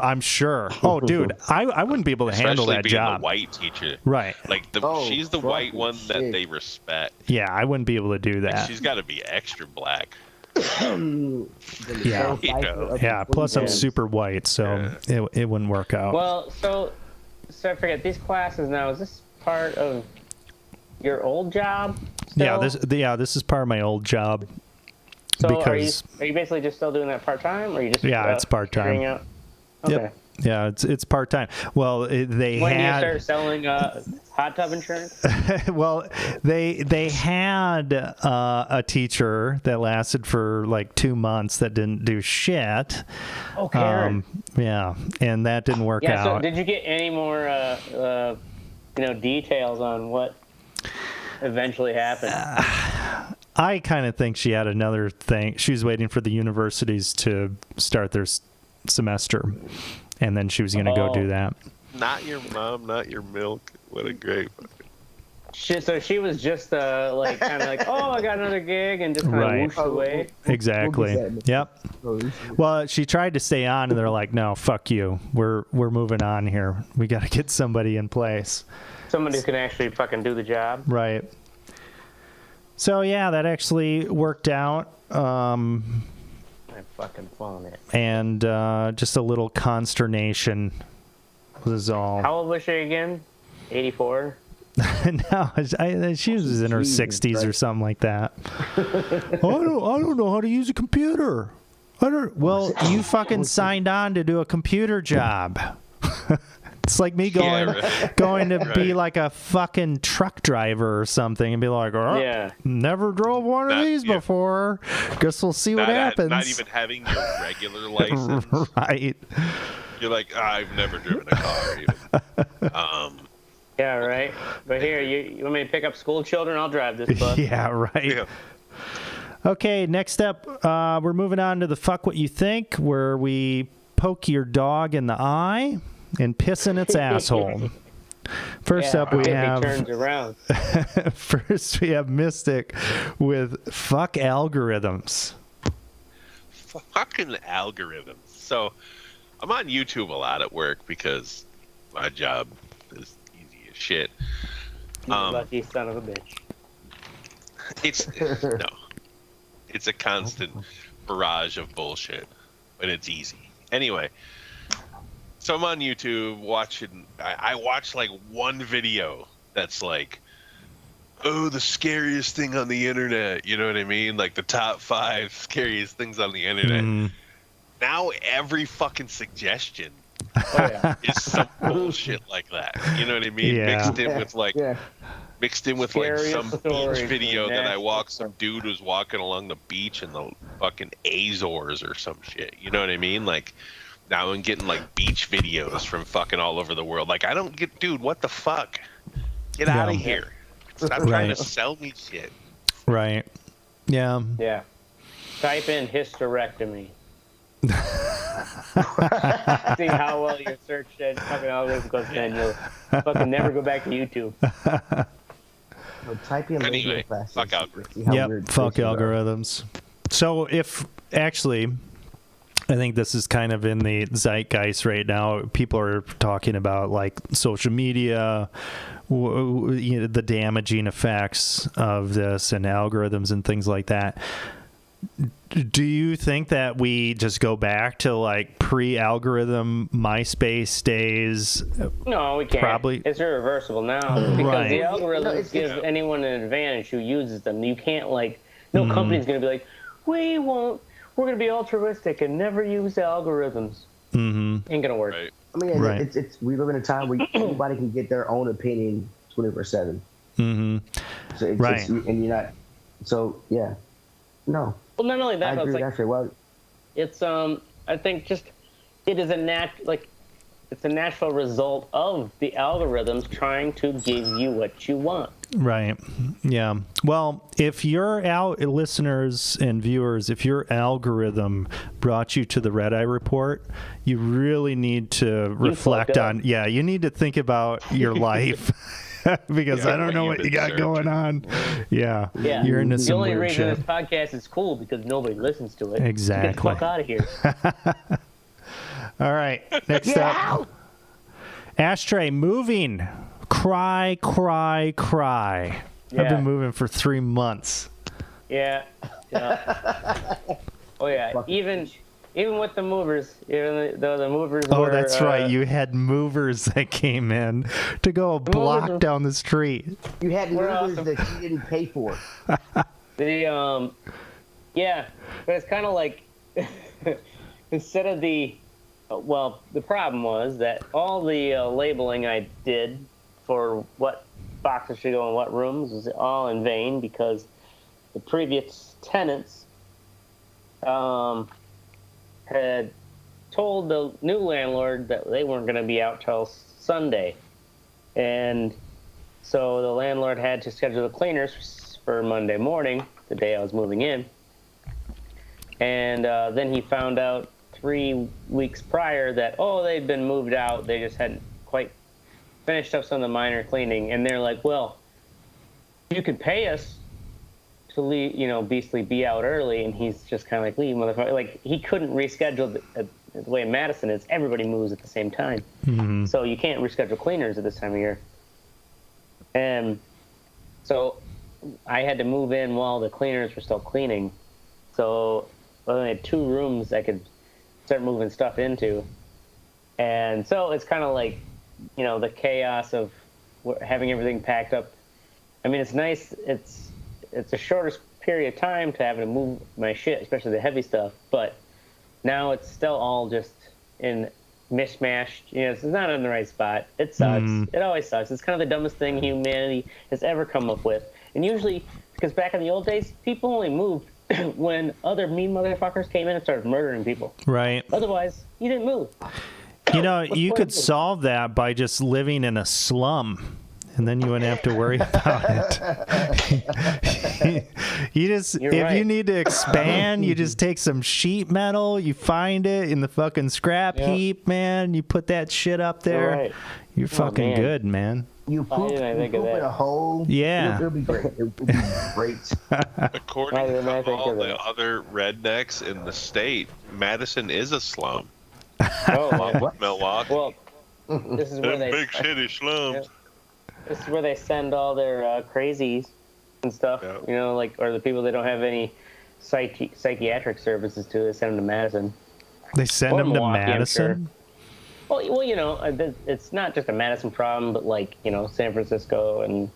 I'm sure. Oh, dude, I wouldn't be able to handle that being job. The white teacher, right? Like she's the white one that they respect. Yeah, I wouldn't be able to do that. Like, she's got to be extra black. Yeah. Yeah. Plus, I'm super white, so it wouldn't work out. Well, so I forget these classes now. Is this part of your old job? Still? This is part of my old job. So because are you basically just still doing that part time, or are you just it's part time. Okay. Yep. Yeah, it's part time. Well, when do you start selling hot tub insurance? Well, they had a teacher that lasted for like 2 months that didn't do shit. Oh, Karen. Yeah, and that didn't work out. So did you get any more details on what eventually happened? I kind of think she had another thing. She was waiting for the universities to start their semester, and then she was going to go do that. Not your mom, not your milk. What a great. So she was just like kind of like, oh, I got another gig, and just kind of whooshed away. Exactly. Yep. Well, she tried to stay on, and they're like, no, fuck you. We're moving on here. We got to get somebody in place. Somebody who can actually fucking do the job. Right. So yeah, that actually worked out. I fucking flown it. And just a little consternation was all. How old was she again? 84? No, she was in her 60s or something like that. I don't know how to use a computer. Well, you fucking signed on to do a computer job. It's like me going to be like a fucking truck driver or something and be like, never drove one of these before. Guess we'll see what happens. Not even having your regular license. Right. You're like, I've never driven a car even. Yeah, right. But here, you want me to pick up school children? I'll drive this bus. Yeah, right. Yeah. Okay, next up, we're moving on to the Fuck What You Think, where we poke your dog in the eye and piss in its asshole. First up, we have... turns around. First, we have Mystic with Fuck Algorithms. Fucking algorithms. So, I'm on YouTube a lot at work because my job is easy as shit. You lucky son of a bitch. It's a constant barrage of bullshit, but it's easy. Anyway, so I'm on YouTube watching. I watch like one video that's like, oh, the scariest thing on the internet. You know what I mean? Like the top 5 scariest things on the internet. Mm. Now every fucking suggestion is some bullshit like that. You know what I mean? Yeah. Mixed in with like some beach video that I walked. Some dude was walking along the beach in the fucking Azores or some shit. You know what I mean? Like now I'm getting like beach videos from fucking all over the world. Like I don't get, dude. What the fuck? Get out of here! Stop trying to sell me shit. Right. Yeah. Yeah. Type in hysterectomy. See how well your search fucking algorithm goes, then you'll fucking never go back to YouTube. Type in anyway, fuck algorithms. Yep, fuck algorithms. So if actually, I think this is kind of in the zeitgeist right now. People are talking about like social media, the damaging effects of this and algorithms and things like that. Do you think that we just go back to like pre-algorithm MySpace days? No, we can't. Probably. It's irreversible now because the algorithm gives anyone an advantage who uses them. You can't no company's going to be like, we're going to be altruistic and never use algorithms. Mm-hmm. Ain't going to work. Right. I mean, we live in a time where anybody can get their own opinion 24/7. Mm-hmm. So and you're not. So yeah. No. Well, not only that, I agree with Ashtray. It's I think just it is it's a natural result of the algorithms trying to give you what you want. Right. Yeah. Well, if your listeners and viewers, if your algorithm brought you to the Red Eye Report, you really need to reflect on. Yeah, you need to think about your life. Because I don't know what you got going on. Yeah. You're into some weird shit. The only reason this podcast is cool because nobody listens to it. Exactly. Get the fuck out of here. All right. Next up. Ashtray, moving. Cry, cry, cry. Yeah. I've been moving for 3 months. Yeah. Oh, yeah. Even with the movers, even though the movers were... Oh, that's right. You had movers that came in to go a block down the street. You had movers that you didn't pay for. Yeah, but it's kind of like... instead of the... Well, the problem was that all the labeling I did for what boxes should go in what rooms was all in vain because the previous tenants... had told the new landlord that they weren't going to be out till Sunday. And so the landlord had to schedule the cleaners for Monday morning, the day I was moving in. And then he found out 3 weeks prior that, they'd been moved out. They just hadn't quite finished up some of the minor cleaning. And they're like, well, you could pay us to leave, basically be out early, and he's just kind of like, leave, motherfucker. Like, he couldn't reschedule. The way in Madison is everybody moves at the same time. Mm-hmm. So you can't reschedule cleaners at this time of year. And so I had to move in while the cleaners were still cleaning. So I only had 2 rooms I could start moving stuff into. And so it's kind of like, the chaos of having everything packed up. I mean, it's nice. It's the shortest period of time to having to move my shit, especially the heavy stuff. But now it's still all just in mishmashed. It's not in the right spot. It sucks. It always sucks. It's kind of the dumbest thing humanity has ever come up with. And usually, because back in the old days, people only moved when other mean motherfuckers came in and started murdering people. Right. Otherwise, you didn't move. You could solve that by just living in a slum. And then you wouldn't have to worry about it. You need to expand, you just take some sheet metal, you find it in the fucking scrap heap, man. You put that shit up there. Right. You're fucking good, man. You poop in a hole. Yeah. It'll be great. It'll be great. According to all the other rednecks in the state, Madison is a slum. Oh, Milwaukee. Well, this is where they big shitty slums. This is where they send all their crazies and stuff, or the people that don't have any psychiatric services to. They send them to Madison. They send them to Madison? Well, it's not just a Madison problem, but San Francisco and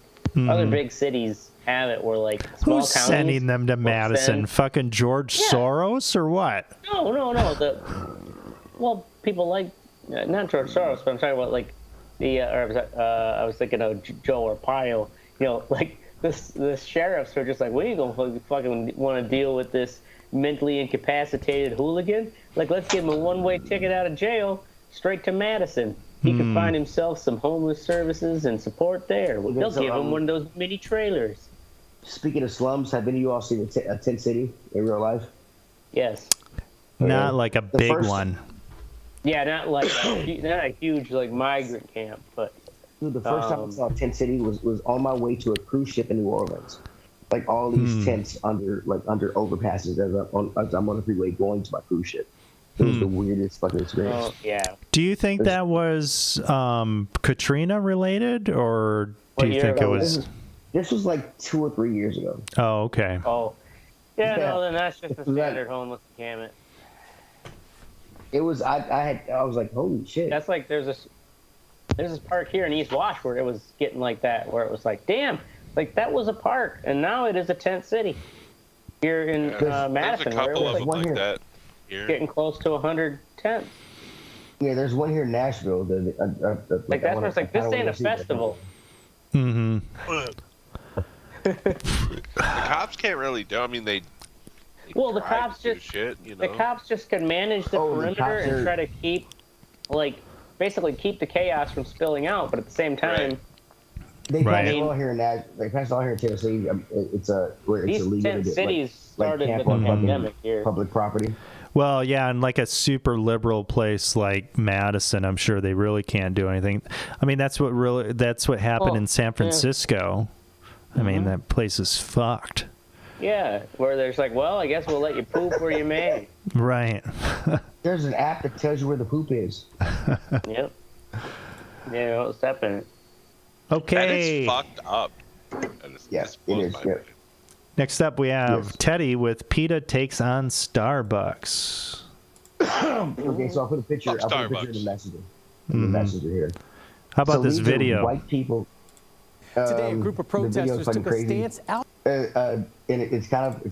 other big cities have it where small Who's counties sending them to Madison? Fucking George Soros or what? No. People not George Soros, but I'm talking about I was thinking of Joe Arpaio. The sheriffs are just like, we ain't gonna fucking want to deal with this mentally incapacitated hooligan. Let's give him a one-way ticket out of jail straight to Madison. He can find himself some homeless services and support there. They'll give him one of those mini trailers. Speaking of slums, have any of you all seen a tent city in real life? Yes. Not like a big one. Yeah, not a huge migrant camp, but. Dude, the first time I saw Tent City was on my way to a cruise ship in New Orleans. All these tents under overpasses as I'm on the freeway going to my cruise ship. It was the weirdest fucking experience. Oh, yeah. Do you think that was Katrina related, or do you think it was? This was 2 or 3 years ago. Oh, okay. Oh, yeah. No, then that's just a standard homeless encampment. It was. I was like, holy shit. That's there's this park here in East Wash where it was getting like that, where it was damn, that was a park, and now it is a tent city. Here in Madison, there's a couple where it was of them like that. Here. Getting close to 100 tents. Yeah, there's one here in Nashville. That's where it's this ain't a festival. Mm-hmm. The cops can't really do. I mean, they the cops just the cops just can manage the perimeter and try to keep basically keep the chaos from spilling out, but at the same time they passed all here in Tennessee. It's illegal. These cities started the pandemic here. Public property. Well, yeah, and a super liberal place like Madison, I'm sure they really can't do anything. I mean, that's what happened in San Francisco. I mean, that place is fucked. Yeah, where there's I guess we'll let you poop where you may. Right. There's an app that tells you where the poop is. Yep. Yeah, step in it. Okay. That is fucked up. Yes, it is. Yep. Next up, we have Teddy with PETA takes on Starbucks. Okay, so I'll put a picture. I'll put a picture in the messenger. In the messenger here. How about this video? White people. Today, a group of protesters took a stance out. And it's kind of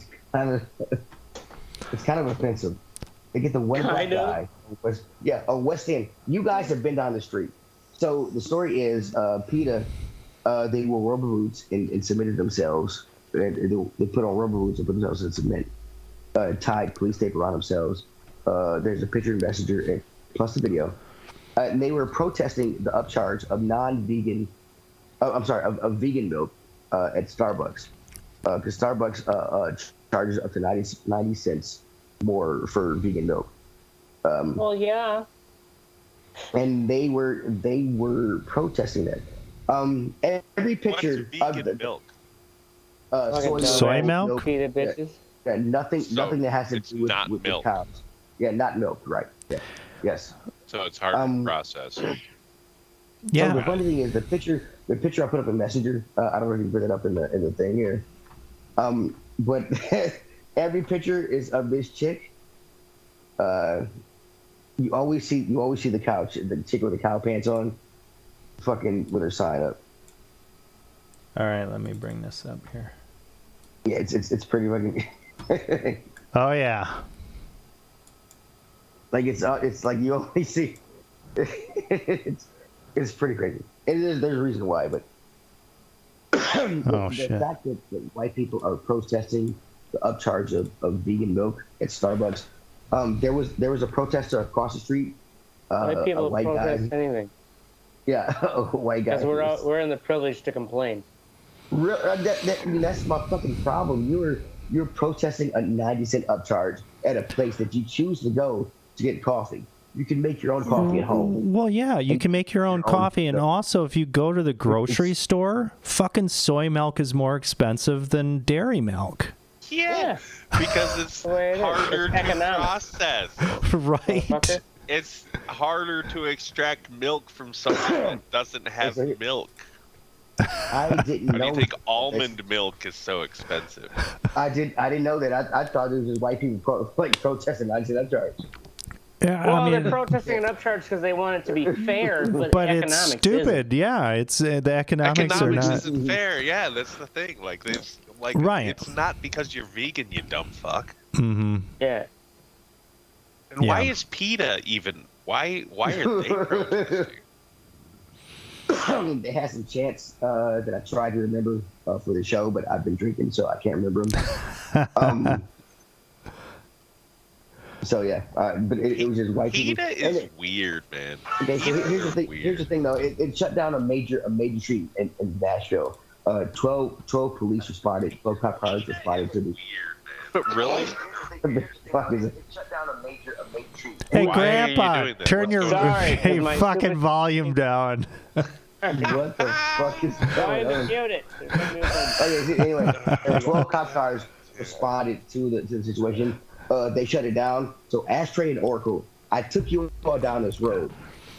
offensive. They get the one black guy. West End. You guys have been down the street. So the story is, PETA, they wore rubber boots and submitted themselves. They put on rubber boots and put themselves in cement, tied police tape around themselves. There's a picture in Messenger plus the video. And they were protesting the upcharge of non-vegan. Of vegan milk at Starbucks, because Starbucks charges up to 90 cents more for vegan milk. Well, yeah. And they were protesting that. Every picture What's vegan milk? Soy milk? Peanut bitches. Yeah, nothing that has to do with milk. the cows. Yeah, not milk, right? Yeah. Yes. So it's hard to process. Yeah. So the funny thing is the picture I put up in Messenger. I don't know if you put it up in the thing here. But every picture is of this chick. You always see the chick with the cow pants on, fucking with her sign up. All right, let me bring this up here. Yeah, it's pretty fucking. Oh yeah. Like it's like you only see. It's pretty crazy. And there's a reason why, but the fact that white people are protesting the upcharge of vegan milk at Starbucks. There was a protester across the street. White people a white protest guy. anything. Yeah, a white guy. Because we're in the privilege to complain. That's my fucking problem. You're protesting a 90-cent upcharge at a place that you choose to go to get coffee. You can make your own coffee at home. Well, yeah, you can make your own coffee. And also, if you go to the grocery store, fucking soy milk is more expensive than dairy milk. Yeah. Because it's harder to process. Right. It's harder to extract milk from something that doesn't have milk. I didn't know. Why do you think almond milk is so expensive? I didn't know that. I thought it was just white people protesting 90-cent upcharge. Yeah, well, they're protesting an upcharge because they want it to be fair, but it's stupid. Isn't. Yeah, it's the economics are not. Isn't fair. Yeah, that's the thing. Like this, right. It's not because you're vegan, you dumb fuck. Mm-hmm. Yeah. And why is PETA even? Why are they protesting? They had some chants that I tried to remember for the show, but I've been drinking, so I can't remember them. So yeah, but it was just white people. PETA is weird, man. Okay, so here's the thing. Weird. Here's the thing, though. It shut down a major street in Nashville. 12 police responded. 12 cop cars responded to this. But really? It shut down a major street. Hey, Grandpa, turn your fucking volume down. What the fuck is going on? Mute it. Okay, anyway, 12 cop cars responded to the situation. They shut it down. So Ashtray and Oracle, I took you all down this road.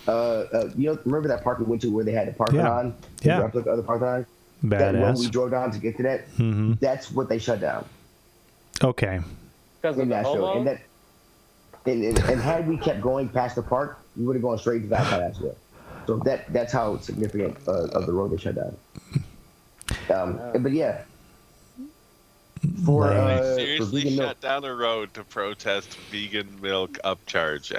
Remember that park we went to where they had the Parthenon? Yeah. The replica of the Parthenon? Badass. That road we drove down to get to that? Mm-hmm. That's what they shut down. Okay. Because of the homo? And had we kept going past the park, we would have gone straight to that Nashville. So that's how significant of the road they shut down. But yeah. They seriously shut down a road to protest vegan milk upcharge.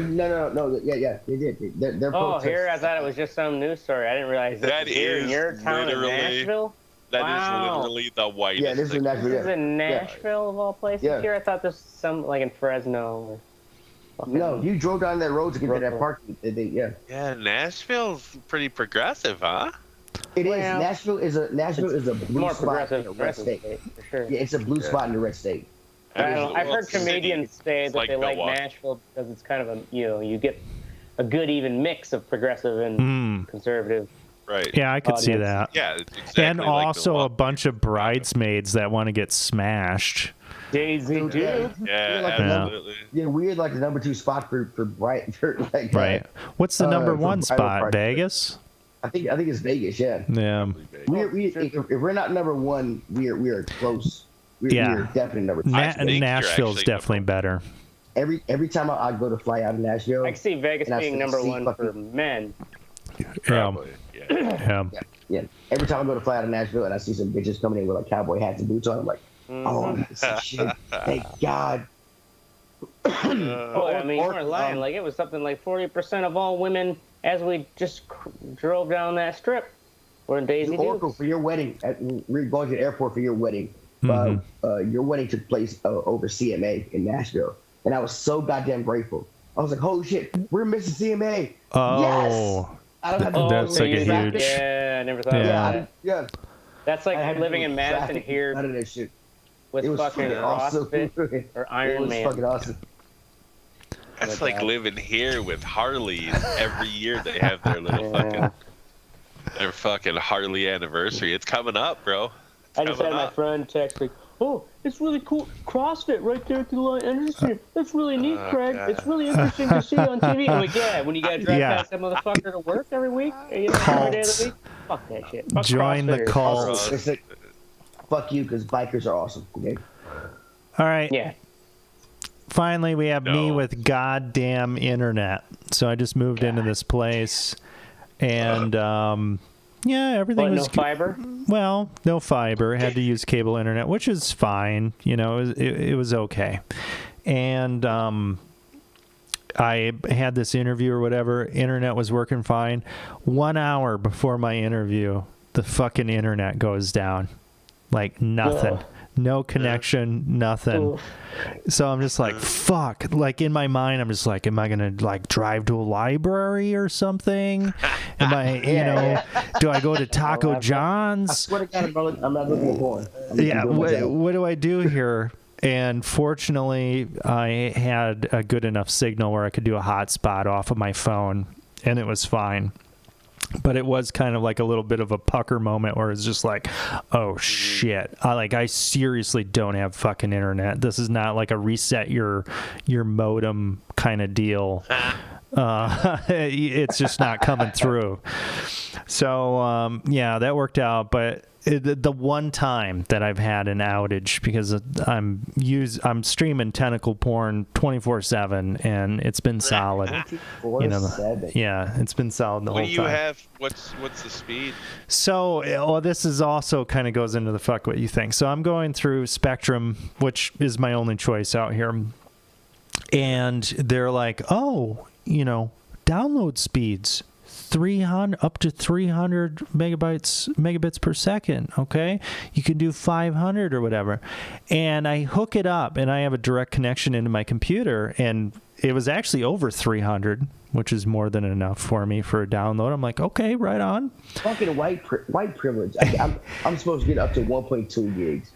No. Yeah, they did. They're here, I thought it was just some news story. I didn't realize that is in your town in Nashville? That is literally the whitest. Yeah, this is Nashville. This is in Nashville of all places. Yeah. Here, I thought this was some like in Fresno. No, you drove down that road to get to that park. Yeah, Nashville's pretty progressive, huh? It is. Nashville is a blue more spot in a red state. For sure. Yeah, it's a blue spot in the red state. I've heard comedians say that they like Nashville because it's kind of you get a good even mix of progressive and conservative. Right. Yeah, I could see that. Yeah, it's exactly and like also a bunch of bridesmaids that want to get smashed. Daisy too. Yeah, absolutely. Yeah, we're like the number 2 spot for like, right. What's the number 1 spot? party. Vegas? I think it's Vegas. Yeah. Yeah. If we're not number 1, we are close. We're definitely number 2. Nashville's definitely better. Every time I go to fly out of Nashville, I can see Vegas being number 1 for men. Probably. Yeah. Every time I go to fly out of Nashville and I see some bitches coming in with like cowboy hats and boots on, I'm like, oh, this is shit. Thank God. I mean, you weren't lying. Like it was something like 40% of all women as we just drove down that strip were in Daisy Oracle for your wedding. We're going to the airport for your wedding. Your wedding took place over CMA in Nashville, and I was so goddamn grateful. I was like, holy shit, we're missing CMA. Oh. Yes! I don't have to that's like a huge. Yeah, I never thought about that. Yeah. That's like living in Madison here. None of that shit. With fucking CrossFit or Iron Man. It was fucking awesome. That's like living here with Harleys. Every year they have their little fucking Harley anniversary. It's coming up, bro. I just had coming my up. friend text like, "Oh, it's really cool. CrossFit right there at the line. Interesting. That's really neat, Craig. God. It's really interesting to see on TV." I'm like, "Yeah, when you gotta drive past that motherfucker to work every week, every day of the week, fuck that shit. Fuck Join the CrossFitters." cult. Also, it's like, fuck you, because bikers are awesome. Okay. All right. Yeah. Finally, we have me with goddamn internet. So I just moved into this place, and everything But was no fiber. Well, no fiber. Had to use cable internet, which is fine. It was okay. And I had this interview or whatever. Internet was working fine. 1 hour before my interview, the fucking internet goes down. Like nothing. Ugh. No connection, nothing. Ugh. So I'm just like, fuck. Like in my mind, I'm just like, am I gonna like drive to a library or something? Am I, do I go to Taco I John's? swear to God, I'm not looking at porn. What do I do here? And fortunately, I had a good enough signal where I could do a hotspot off of my phone, and it was fine. But it was kind of like a little bit of a pucker moment where it's just like, oh shit, I seriously don't have fucking internet. This is not like a reset your modem kind of deal. It's just not coming through. So that worked out. But the one time that I've had an outage because I'm streaming tentacle porn 24/7, and it's been solid. 24/7. It's been solid the whole time. What do you have? What's the speed? So, this is also kind of goes into the fuck what you think. So I'm going through Spectrum, which is my only choice out here, and they're like, oh, download speeds 300 up to 300 megabits per second. Okay, you can do 500 or whatever, and I hook it up, and I have a direct connection into my computer, and it was actually over 300, which is more than enough for me for a download. I'm like, okay, right on. Fucking white privilege. I'm supposed to get up to 1.2 gigs,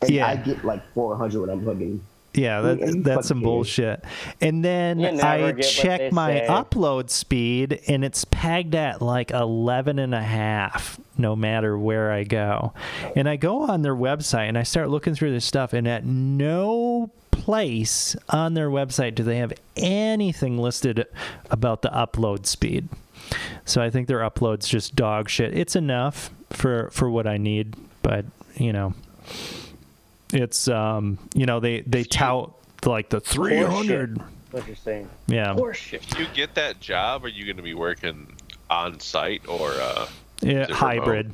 and I get like 400 when I'm hooking. Yeah, that's some bullshit. And then I check my upload speed, and it's pegged at like 11.5 no matter where I go. And I go on their website, and I start looking through this stuff, and at no place on their website do they have anything listed about the upload speed. So I think their upload's just dog shit. It's enough for what I need, but, it's they tout like the 300. What you're saying? Yeah. If you get that job, are you going to be working on site or hybrid?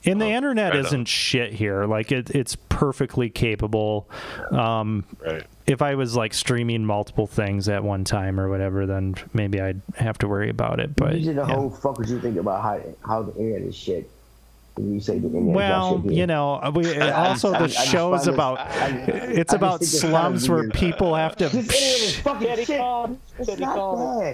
And the internet isn't shit here. Like it's perfectly capable. Right. If I was like streaming multiple things at one time or whatever, then maybe I'd have to worry about it. But usually the whole fuck would you think about how the internet is shit. You say the internet also the show is about it's about slums where people have to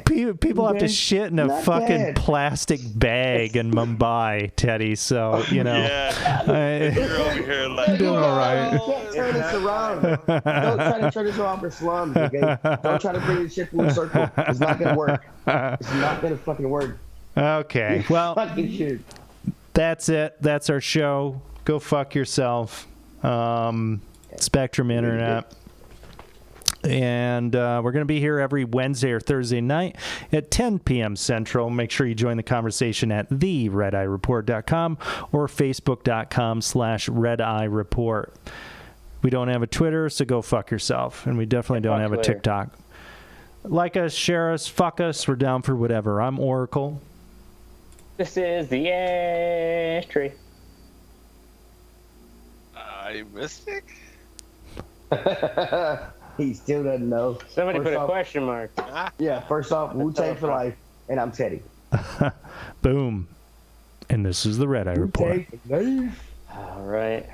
people have to shit in a fucking plastic bag in Mumbai, Teddy. So you're over here like doing all right. You can't turn this around. Don't try to turn this around for slums, okay? Don't try to bring this shit full circle. It's not gonna work. It's not gonna fucking work. Okay, well. Fucking shit. That's it. That's our show. Go fuck yourself. Spectrum Internet. And we're going to be here every Wednesday or Thursday night at 10 p.m. Central. Make sure you join the conversation at theredeyereport.com or facebook.com/redeyereport. We don't have a Twitter, so go fuck yourself. And we definitely don't have a TikTok. Like us, share us, fuck us. We're down for whatever. I'm Oracle. This is the Ashtray. Mystic? He still doesn't know. Somebody put a question mark. Yeah, first off, Wu-Tang for life, and I'm Teddy. Boom. And this is the Red Eye Report. All right.